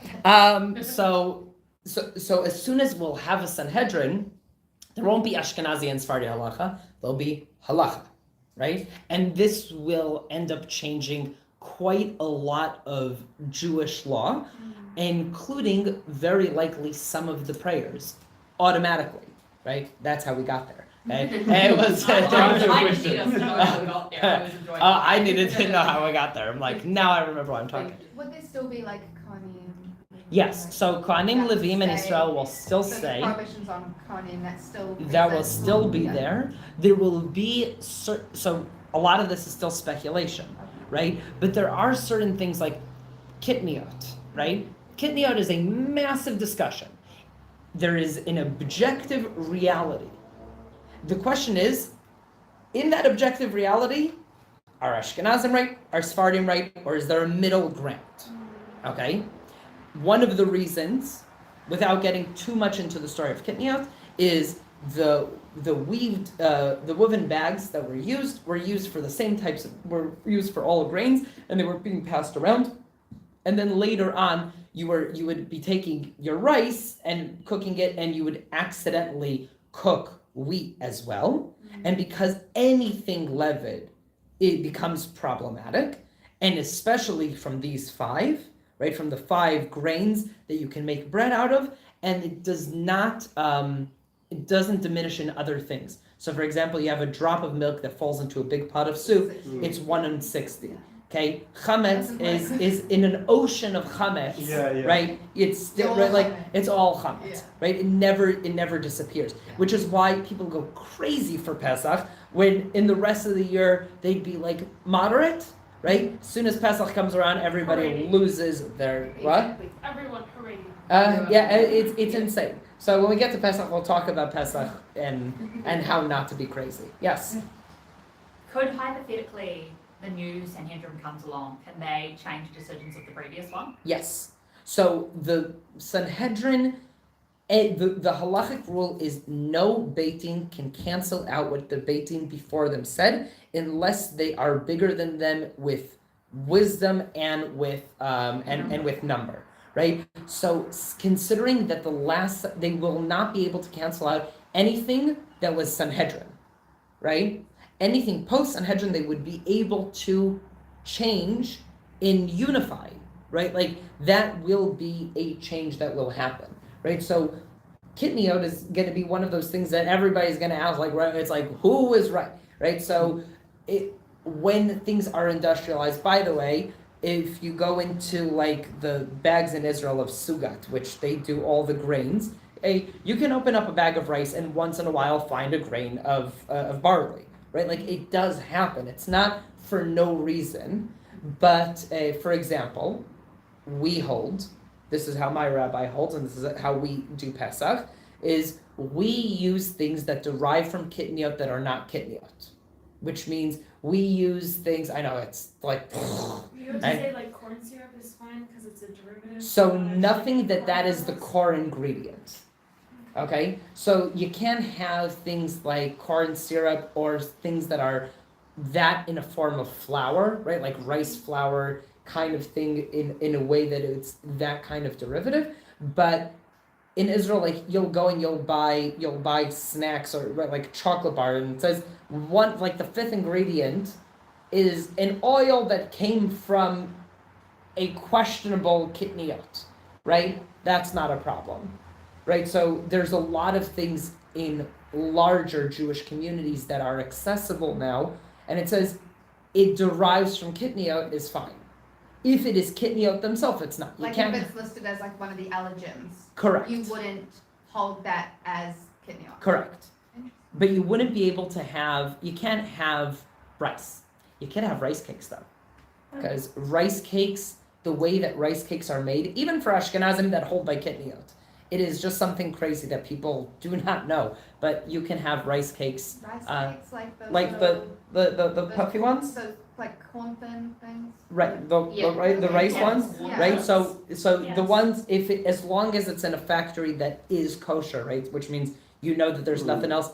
So as soon as we'll have a Sanhedrin, there won't be Ashkenazi and Sephardi halacha. There'll be halacha, right? And this will end up changing quite a lot of Jewish law, including very likely some of the prayers automatically, right? That's how we got there. Right? And it was. I needed to know how I got there. I'm like, now I remember what I'm talking. Would they still be like Kohanim? Yes, so Kohanim, Levim, and Stay. Israel will still So the stay. prohibitions on Kohanim, that still. That will exists. still be Yeah. there. There will be so a lot of this is still speculation, right? But there are certain things like kitniot, right? Kitniot is a massive discussion. There is an objective reality. The question is, in that objective reality, are Ashkenazim right? Are Sephardim right? Or is there a middle ground? Okay? One of the reasons, without getting too much into the story of kitniot, is the woven bags that were used for the same types of, were used for all grains, and they were being passed around. And then later on, you would be taking your rice and cooking it, and you would accidentally cook wheat as well. And because anything leavened, it becomes problematic, and especially from these 5, right? From the 5 grains that you can make bread out of, and it does not, it doesn't diminish in other things. So, for example, you have a drop of milk that falls into a big pot of soup. It's 1 in 60. Okay, chametz is in an ocean of chametz, right? It's still right, like it's all chametz, right? It never disappears, which is why people go crazy for Pesach when in the rest of the year they'd be like moderate, right? As soon as Pesach comes around, everybody loses their what? Everyone, hooray. It's insane. So when we get to Pesach, we'll talk about Pesach and how not to be crazy. Yes. Could hypothetically the new Sanhedrin comes along, can they change decisions of the previous one? Yes. So the Sanhedrin, the halachic rule is no Beit Din can cancel out what the Beit Din before them said, unless they are bigger than them with wisdom and with with number, right? So considering that they will not be able to cancel out anything that was Sanhedrin, right? Anything post-Sanhedrin, they would be able to change and unify, right? Like, that will be a change that will happen, right? So, kitniot is going to be one of those things that everybody's going to ask, like, right? It's like, who is right, right? So, when things are industrialized, by the way, if you go into, like, the bags in Israel of sugat, which they do all the grains, you can open up a bag of rice and once in a while find a grain of barley. Right, like it does happen. It's not for no reason, but for example, we hold. This is how my rabbi holds, and this is how we do Pesach. Is we use things that derive from kitniot that are not kitniot, which means we use things. I know it's like. You have to say like corn syrup is fine because it's a derivative. So nothing that is the core ingredient. Okay, so you can't have things like corn syrup or things that are that in a form of flour, right? Like rice flour kind of thing in a way that it's that kind of derivative. But in Israel, like you'll go and you'll buy snacks or right, like chocolate bar, and it says like the 5th ingredient is an oil that came from a questionable kitniot, right? That's not a problem. Right, so there's a lot of things in larger Jewish communities that are accessible now, and it says it derives from kitniot is fine. If it is kitniot themselves, it's not. Like if it's listed as like one of the allergens. Correct. You wouldn't hold that as kitniot. Correct. But you wouldn't be able to you can't have rice. You can't have rice cakes though. Because rice cakes, the way that rice cakes are made, even for Ashkenazim that hold by kitniot, it is just something crazy that people do not know. But you can have rice cakes. Rice cakes like the puffy ones? So like corn thin things? Right, the rice ones, Yeah. right? So Yes. the ones, as long as it's in a factory that is kosher, right? Which means you know that there's nothing else.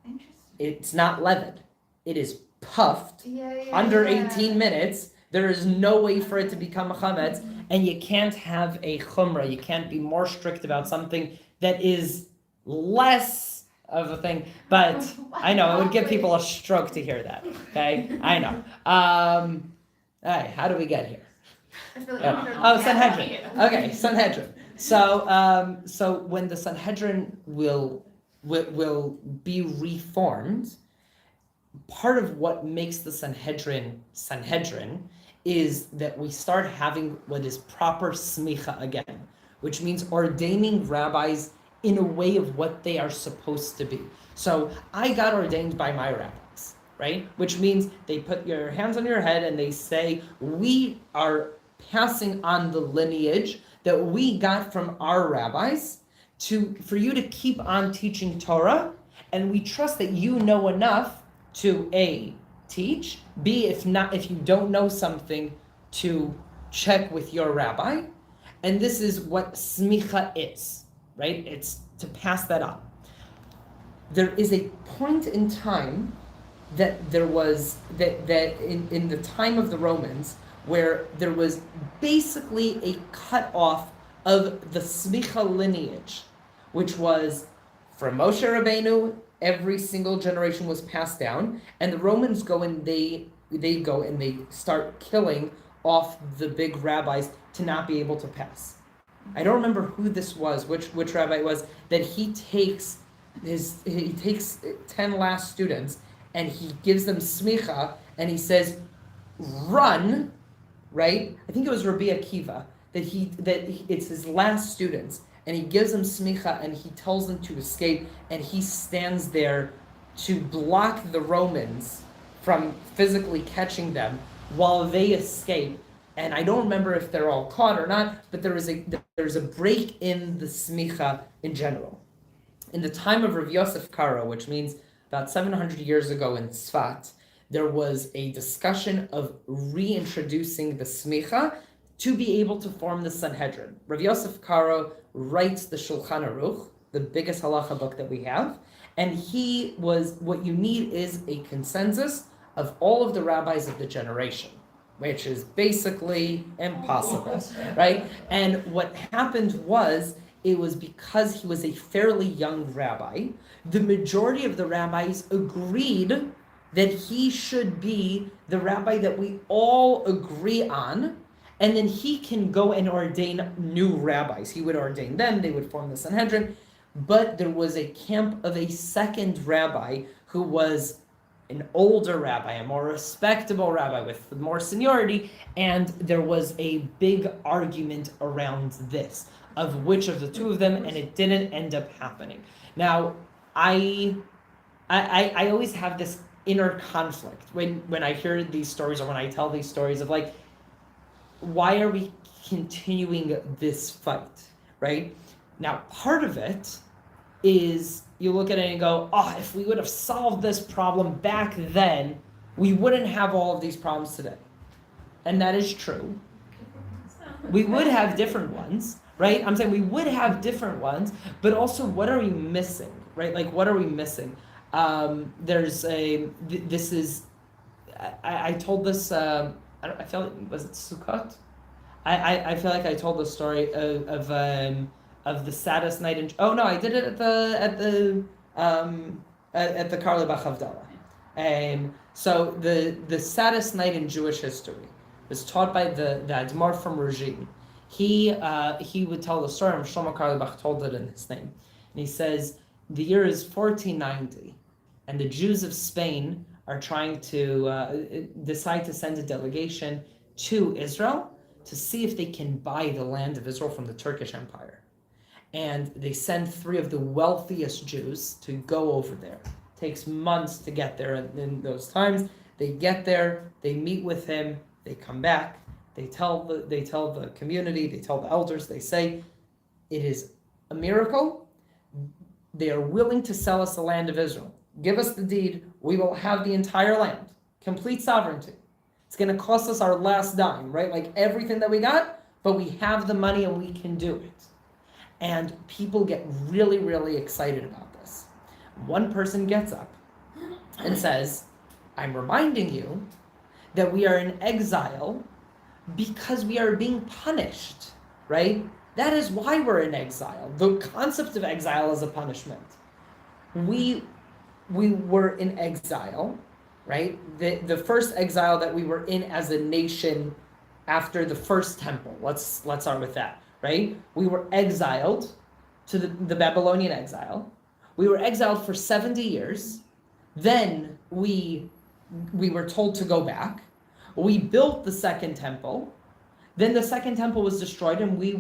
Interesting. It's not leavened. It is puffed under 18 minutes. There is no way for it to become a chametz, and you can't have a chumrah. You can't be more strict about something that is less of a thing. But I know it would give people a stroke to hear that. Okay, I know. All right, how do we get here? I feel like Oh, Sanhedrin. Okay, Sanhedrin. So when the Sanhedrin will be reformed, part of what makes the Sanhedrin is that we start having what is proper smicha again, which means ordaining rabbis in a way of what they are supposed to be. So I got ordained by my rabbis, right? Which means they put your hands on your head and they say, we are passing on the lineage that we got from our rabbis for you to keep on teaching Torah, and we trust that you know enough to A, teach, B, if you don't know something, to check with your rabbi. And this is what smicha is, right? It's to pass that on. There is a point in time that there was that in the time of the Romans where there was basically a cut off of the smicha lineage, which was from Moshe Rabbeinu, every single generation was passed down, and the Romans go and they start killing off the big rabbis to not be able to pass. I don't remember who this was, which rabbi it was, that he takes 10 last students and he gives them smicha and he says, run, right? I think it was Rabbi Akiva, it's his last students, and he gives them smicha and he tells them to escape, and he stands there to block the Romans from physically catching them while they escape. And I don't remember if they're all caught or not, but there's a break in the smicha in general. In the time of Rav Yosef Karo, which means about 700 years ago in Tzfat, there was a discussion of reintroducing the smicha to be able to form the Sanhedrin. Rav Yosef Karo writes the Shulchan Aruch, the biggest halacha book that we have, and what you need is a consensus of all of the rabbis of the generation, which is basically impossible, right? And what happened was, it was because he was a fairly young rabbi, the majority of the rabbis agreed that he should be the rabbi that we all agree on, and then he can go and ordain new rabbis. He would ordain them, they would form the Sanhedrin, but there was a camp of a second rabbi who was an older rabbi, a more respectable rabbi with more seniority, and there was a big argument around this, of which of the two of them, and it didn't end up happening. Now, I always have this inner conflict when I hear these stories or when I tell these stories of like, why are we continuing this fight, right? Now, part of it is you look at it and go, oh, if we would have solved this problem back then, we wouldn't have all of these problems today. And that is true. We would have different ones, right? I'm saying we would have different ones, but also what are we missing, right? Like, what are we missing? I told this, I feel like, was it Sukkot? I feel like I told the story of the saddest night in. Oh no, I did it at the Karlebach Havdalah. So the saddest night in Jewish history was taught by the Admar from Regine. He would tell the story, and Shlomo Karlebach told it in his name, and he says the year is 1490, and the Jews of Spain are trying to decide to send a delegation to Israel to see if they can buy the land of Israel from the Turkish Empire. And they send 3 of the wealthiest Jews to go over there. It takes months to get there in those times. They get there, they meet with him, they come back, they tell the community, they tell the elders, they say, it is a miracle. They are willing to sell us the land of Israel. Give us the deed, we will have the entire land. Complete sovereignty. It's going to cost us our last dime, right? Like everything that we got, but we have the money and we can do it. And people get really, really excited about this. One person gets up and says, I'm reminding you that we are in exile because we are being punished, right? That is why we're in exile. The concept of exile is a punishment. We were in exile, right? The first exile that we were in as a nation after the first temple. Let's start with that, right? We were exiled to the Babylonian exile. We were exiled for 70 years. Then we were told to go back. We built the second temple. Then the second temple was destroyed, and we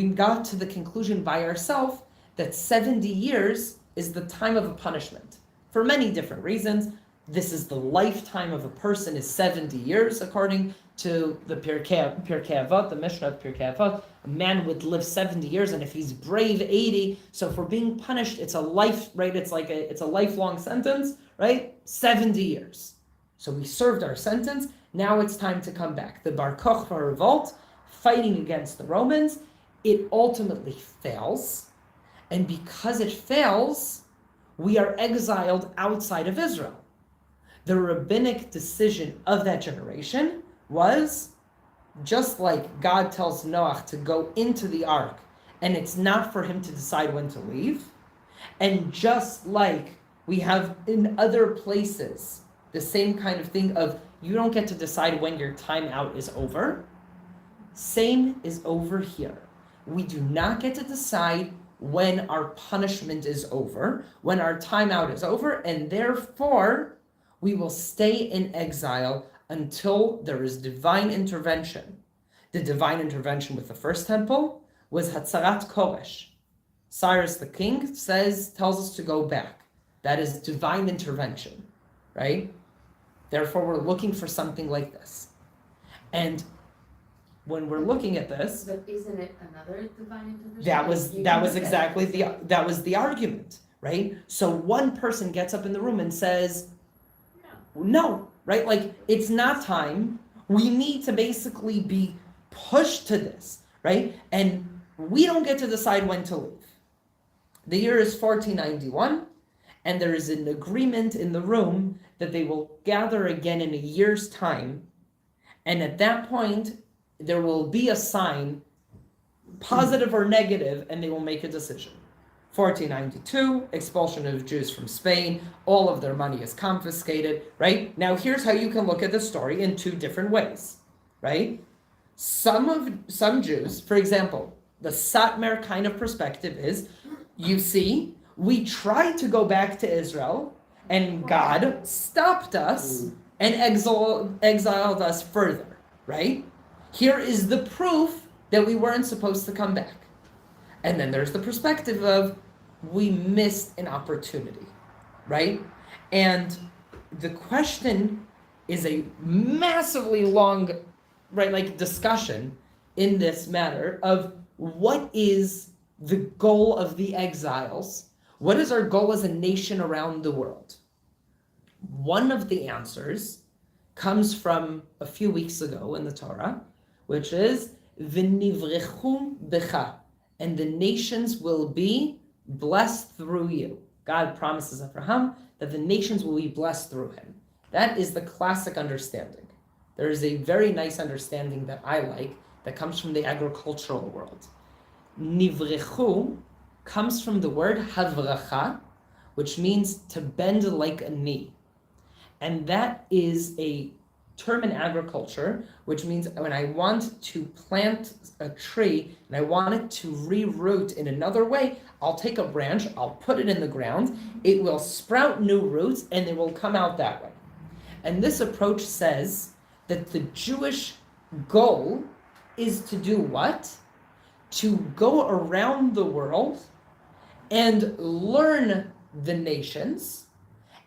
got to the conclusion by ourselves that 70 years is the time of a punishment for many different reasons. This is the lifetime of a person is 70 years, according to the Pirkei Avot, the Mishnah of Pirkei Avot. A man would live 70 years, and if he's brave, 80. So if we're being punished, it's a life, right? It's a lifelong sentence, right? 70 years. So we served our sentence. Now it's time to come back. The Bar Kokhba revolt, fighting against the Romans, it ultimately fails. And because it fails, we are exiled outside of Israel. The rabbinic decision of that generation was, just like God tells Noah to go into the ark, and it's not for him to decide when to leave, and just like we have in other places, the same kind of thing of you don't get to decide when your time out is over, same is over here. We do not get to decide when our punishment is over, when our time out is over, and therefore we will stay in exile until there is divine intervention. The divine intervention with the first temple was Hatzarat Koresh. Cyrus the king tells us to go back. That is divine intervention, right? Therefore, we're looking for something like this. And when we're looking at this, But isn't it another divine intervention? that was exactly the argument, right? So one person gets up in the room and says, no, right? Like, it's not time. We need to basically be pushed to this, right? And we don't get to decide when to leave. The year is 1491, and there is an agreement in the room that they will gather again in a year's time. And at that point, there will be a sign, positive or negative, and they will make a decision. 1492, expulsion of Jews from Spain, all of their money is confiscated, right? Now here's how you can look at the story in two different ways, right? Some Jews, for example, the Satmar kind of perspective is, you see, we tried to go back to Israel, and God stopped us and exiled us further, right? Here is the proof that we weren't supposed to come back. And then there's the perspective of we missed an opportunity, right? And the question is a massively long, right, like discussion in this matter of what is the goal of the exiles? What is our goal as a nation around the world? One of the answers comes from a few weeks ago in the Torah, which is v'nivrechu becha, and the nations will be blessed through you. God promises Abraham that the nations will be blessed through him. That is the classic understanding. There is a very nice understanding that I like that comes from the agricultural world. Nivrechu comes from the word havracha, which means to bend like a knee. And that is a term in agriculture, which means when I want to plant a tree and I want it to reroot in another way, I'll take a branch, I'll put it in the ground, it will sprout new roots, and it will come out that way. And this approach says that the Jewish goal is to do what? To go around the world and learn the nations,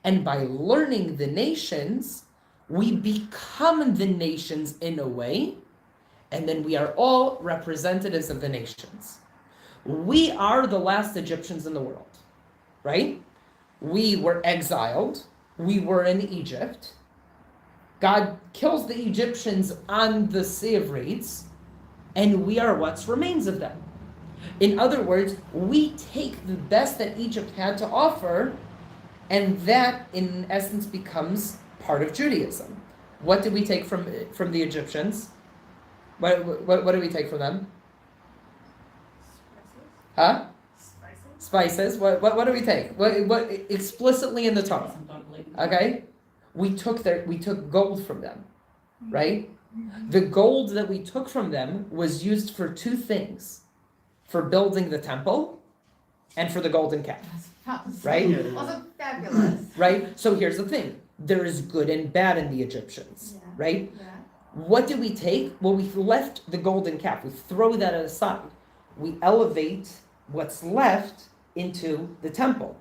and by learning the nations, we become the nations in a way, and then we are all representatives of the nations. We are the last Egyptians in the world, right? We were exiled. We were in Egypt. God kills the Egyptians on the Sea of Reeds, and we are what remains of them. In other words, we take the best that Egypt had to offer, and that, in essence, becomes part of Judaism. What did we take from the Egyptians? What did we take from them? Huh? Spices. What do we take? What explicitly in the Torah? Okay, we took gold from them, right? The gold that we took from them was used for two things: for building the temple and for the golden calf. Right? Also fabulous. Right? So here's the thing. There is good and bad in the Egyptians, right? Yeah. What did we take? Well, we left the golden calf. We throw that aside. We elevate what's left into the temple.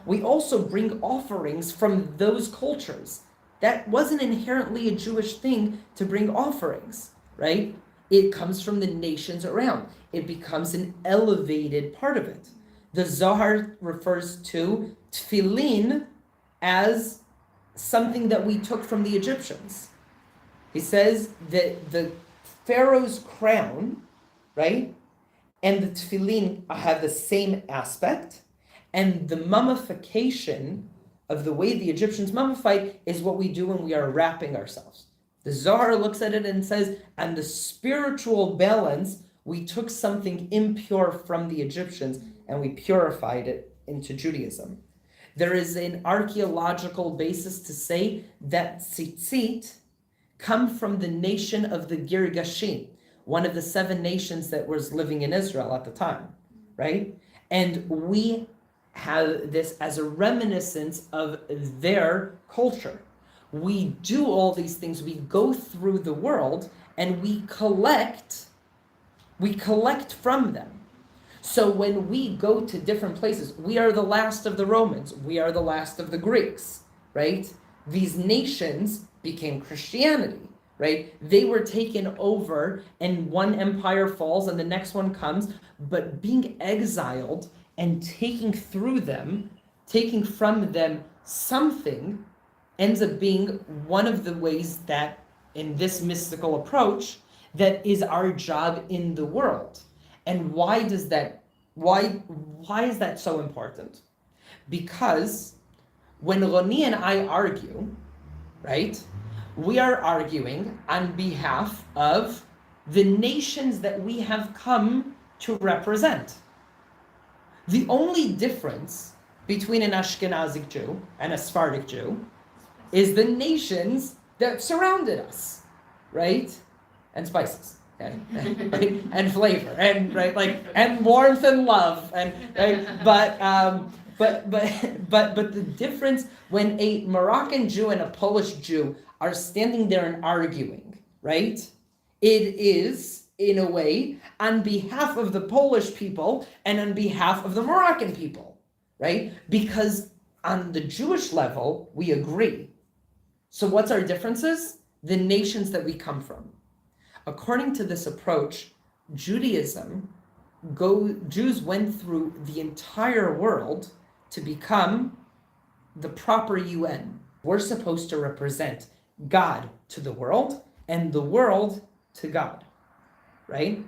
we also bring offerings from those cultures. That wasn't inherently a Jewish thing to bring offerings, right? It comes from the nations around. It becomes an elevated part of it. The Zohar refers to tefillin as something that we took from the Egyptians. He says that the Pharaoh's crown, right, and the tefillin have the same aspect, and the mummification of the way the Egyptians mummified is what we do when we are wrapping ourselves. The Zohar looks at it and says, and the spiritual balance, we took something impure from the Egyptians and we purified it into Judaism. There is an archaeological basis to say that tzitzit come from the nation of the Girgashim, one of the 7 nations that was living in Israel at the time, right? And we have this as a reminiscence of their culture. We do all these things, we go through the world and we collect from them. So when we go to different places, we are the last of the Romans, we are the last of the Greeks, right? These nations became Christianity, right? They were taken over and one empire falls and the next one comes, but being exiled and taking from them something ends up being one of the ways that in this mystical approach that is our job in the world. And why is that so important? Because when Roni and I argue, right, we are arguing on behalf of the nations that we have come to represent. The only difference between an Ashkenazic Jew and a Sephardic Jew is the nations that surrounded us, right? And spices, okay, right? And flavor, and right, like, and warmth and love, and right. But the difference when a Moroccan Jew and a Polish Jew are standing there and arguing, right? It is, in a way, on behalf of the Polish people and on behalf of the Moroccan people, right? Because on the Jewish level, we agree. So what's our differences? The nations that we come from. According to this approach, Jews went through the entire world to become the proper UN. We're supposed to represent God to the world and the world to God, right?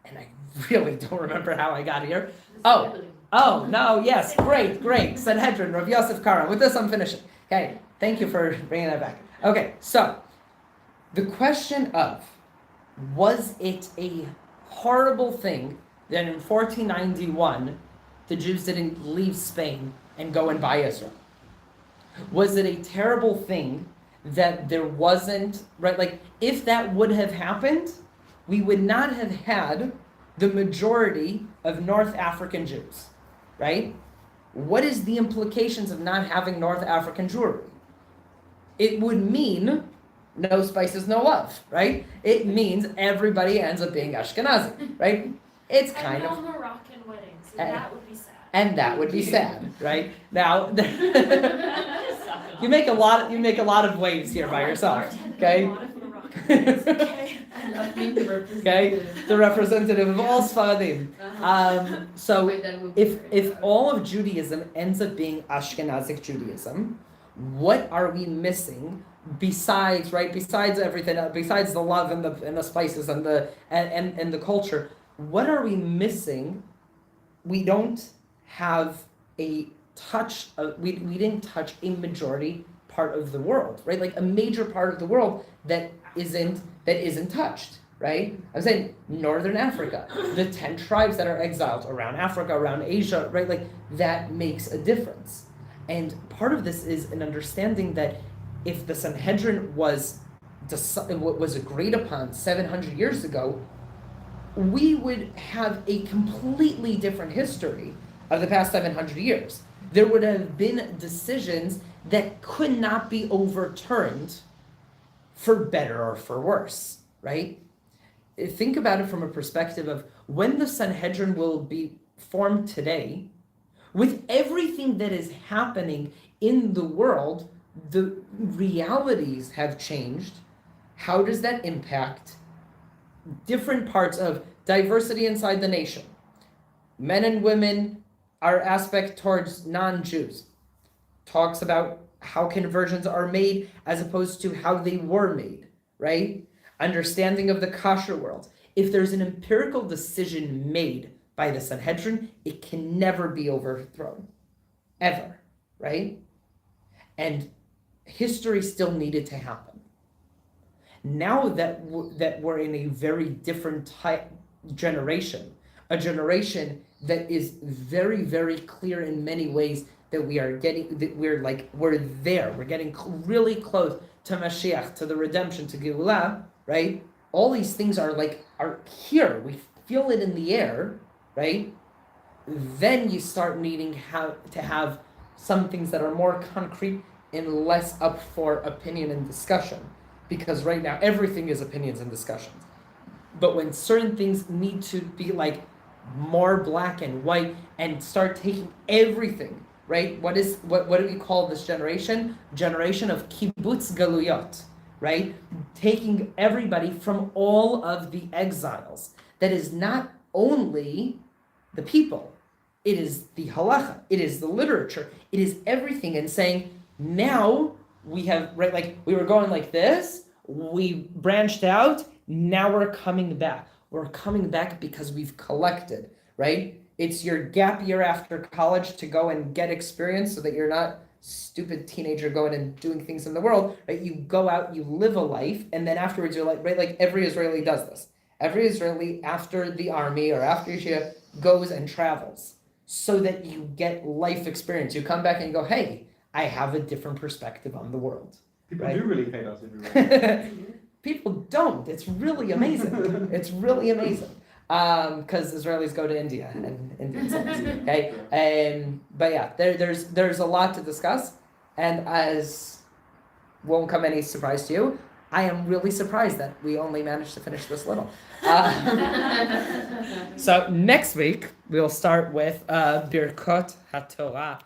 And I really don't remember how I got here. Oh, no, yes, great. Sanhedrin, Rav Yosef Kara. With this, I'm finishing. Okay, thank you for bringing that back. Okay, so the question of, was it a horrible thing that in 1491 the Jews didn't leave Spain and go and buy Israel? Was it a terrible thing that there wasn't, right, like, if that would have happened, we would not have had the majority of North African Jews, right? What is the implications of not having North African Jewry? It would mean no spices, no love, right? It means everybody ends up being Ashkenazi, right? It's kind and of... no Moroccan weddings, and that would be sad. And that would be sad, right? Now, you make a lot of waves here by yourself, okay? Okay, the representative of all Sfaradim. So if all of Judaism ends up being Ashkenazic Judaism, what are we missing besides everything, besides the love and the spices and the culture? What are we missing? We don't have a touch of, we didn't touch a majority part of the world, right? Like a major part of the world that isn't touched, right? I'm saying Northern Africa, the 10 tribes that are exiled around Africa, around Asia, right? Like that makes a difference. And part of this is an understanding that if the Sanhedrin was agreed upon 700 years ago, we would have a completely different history of the past 700 years. There would have been decisions that could not be overturned for better or for worse, right? Think about it from a perspective of when the Sanhedrin will be formed today, With everything that is happening in the world, the realities have changed. How does that impact different parts of diversity inside the nation? Men and women, our aspect towards non-Jews, talks about how conversions are made as opposed to how they were made, right? Understanding of the kosher world. If there's an empirical decision made by the Sanhedrin, it can never be overthrown, ever, right? And history still needed to happen. Now that we're in a very different type generation, a generation that is very, very clear in many ways that we're there. We're getting really close to Mashiach, to the redemption, to Geulah, right? All these things are here. We feel it in the air, right? Then you start needing to have some things that are more concrete and less up for opinion and discussion. Because right now everything is opinions and discussions. But when certain things need to be more black and white and start taking everything, right? What do we call this generation? Generation of kibbutz galuyot, right? Taking everybody from all of the exiles. That is not only the people, it is the halacha, it is the literature, it is everything, and saying, now we have, right, we were going like this, we branched out, now we're coming back. We're coming back because we've collected, right? It's your gap year after college to go and get experience so that you're not stupid teenager going and doing things in the world, right? You go out, you live a life, and then afterwards you're right? Every Israeli does this. Every Israeli after the army or after Yeshiva goes and travels so that you get life experience. You come back and go, hey, I have a different perspective on the world. People right? do really hate us everywhere. People don't. It's really amazing. It's really amazing. Because Israelis go to India and Indians, okay? But yeah, there's a lot to discuss, and as won't come any surprise to you, I am really surprised that we only managed to finish this little. So next week we'll start with Birkot HaTorah.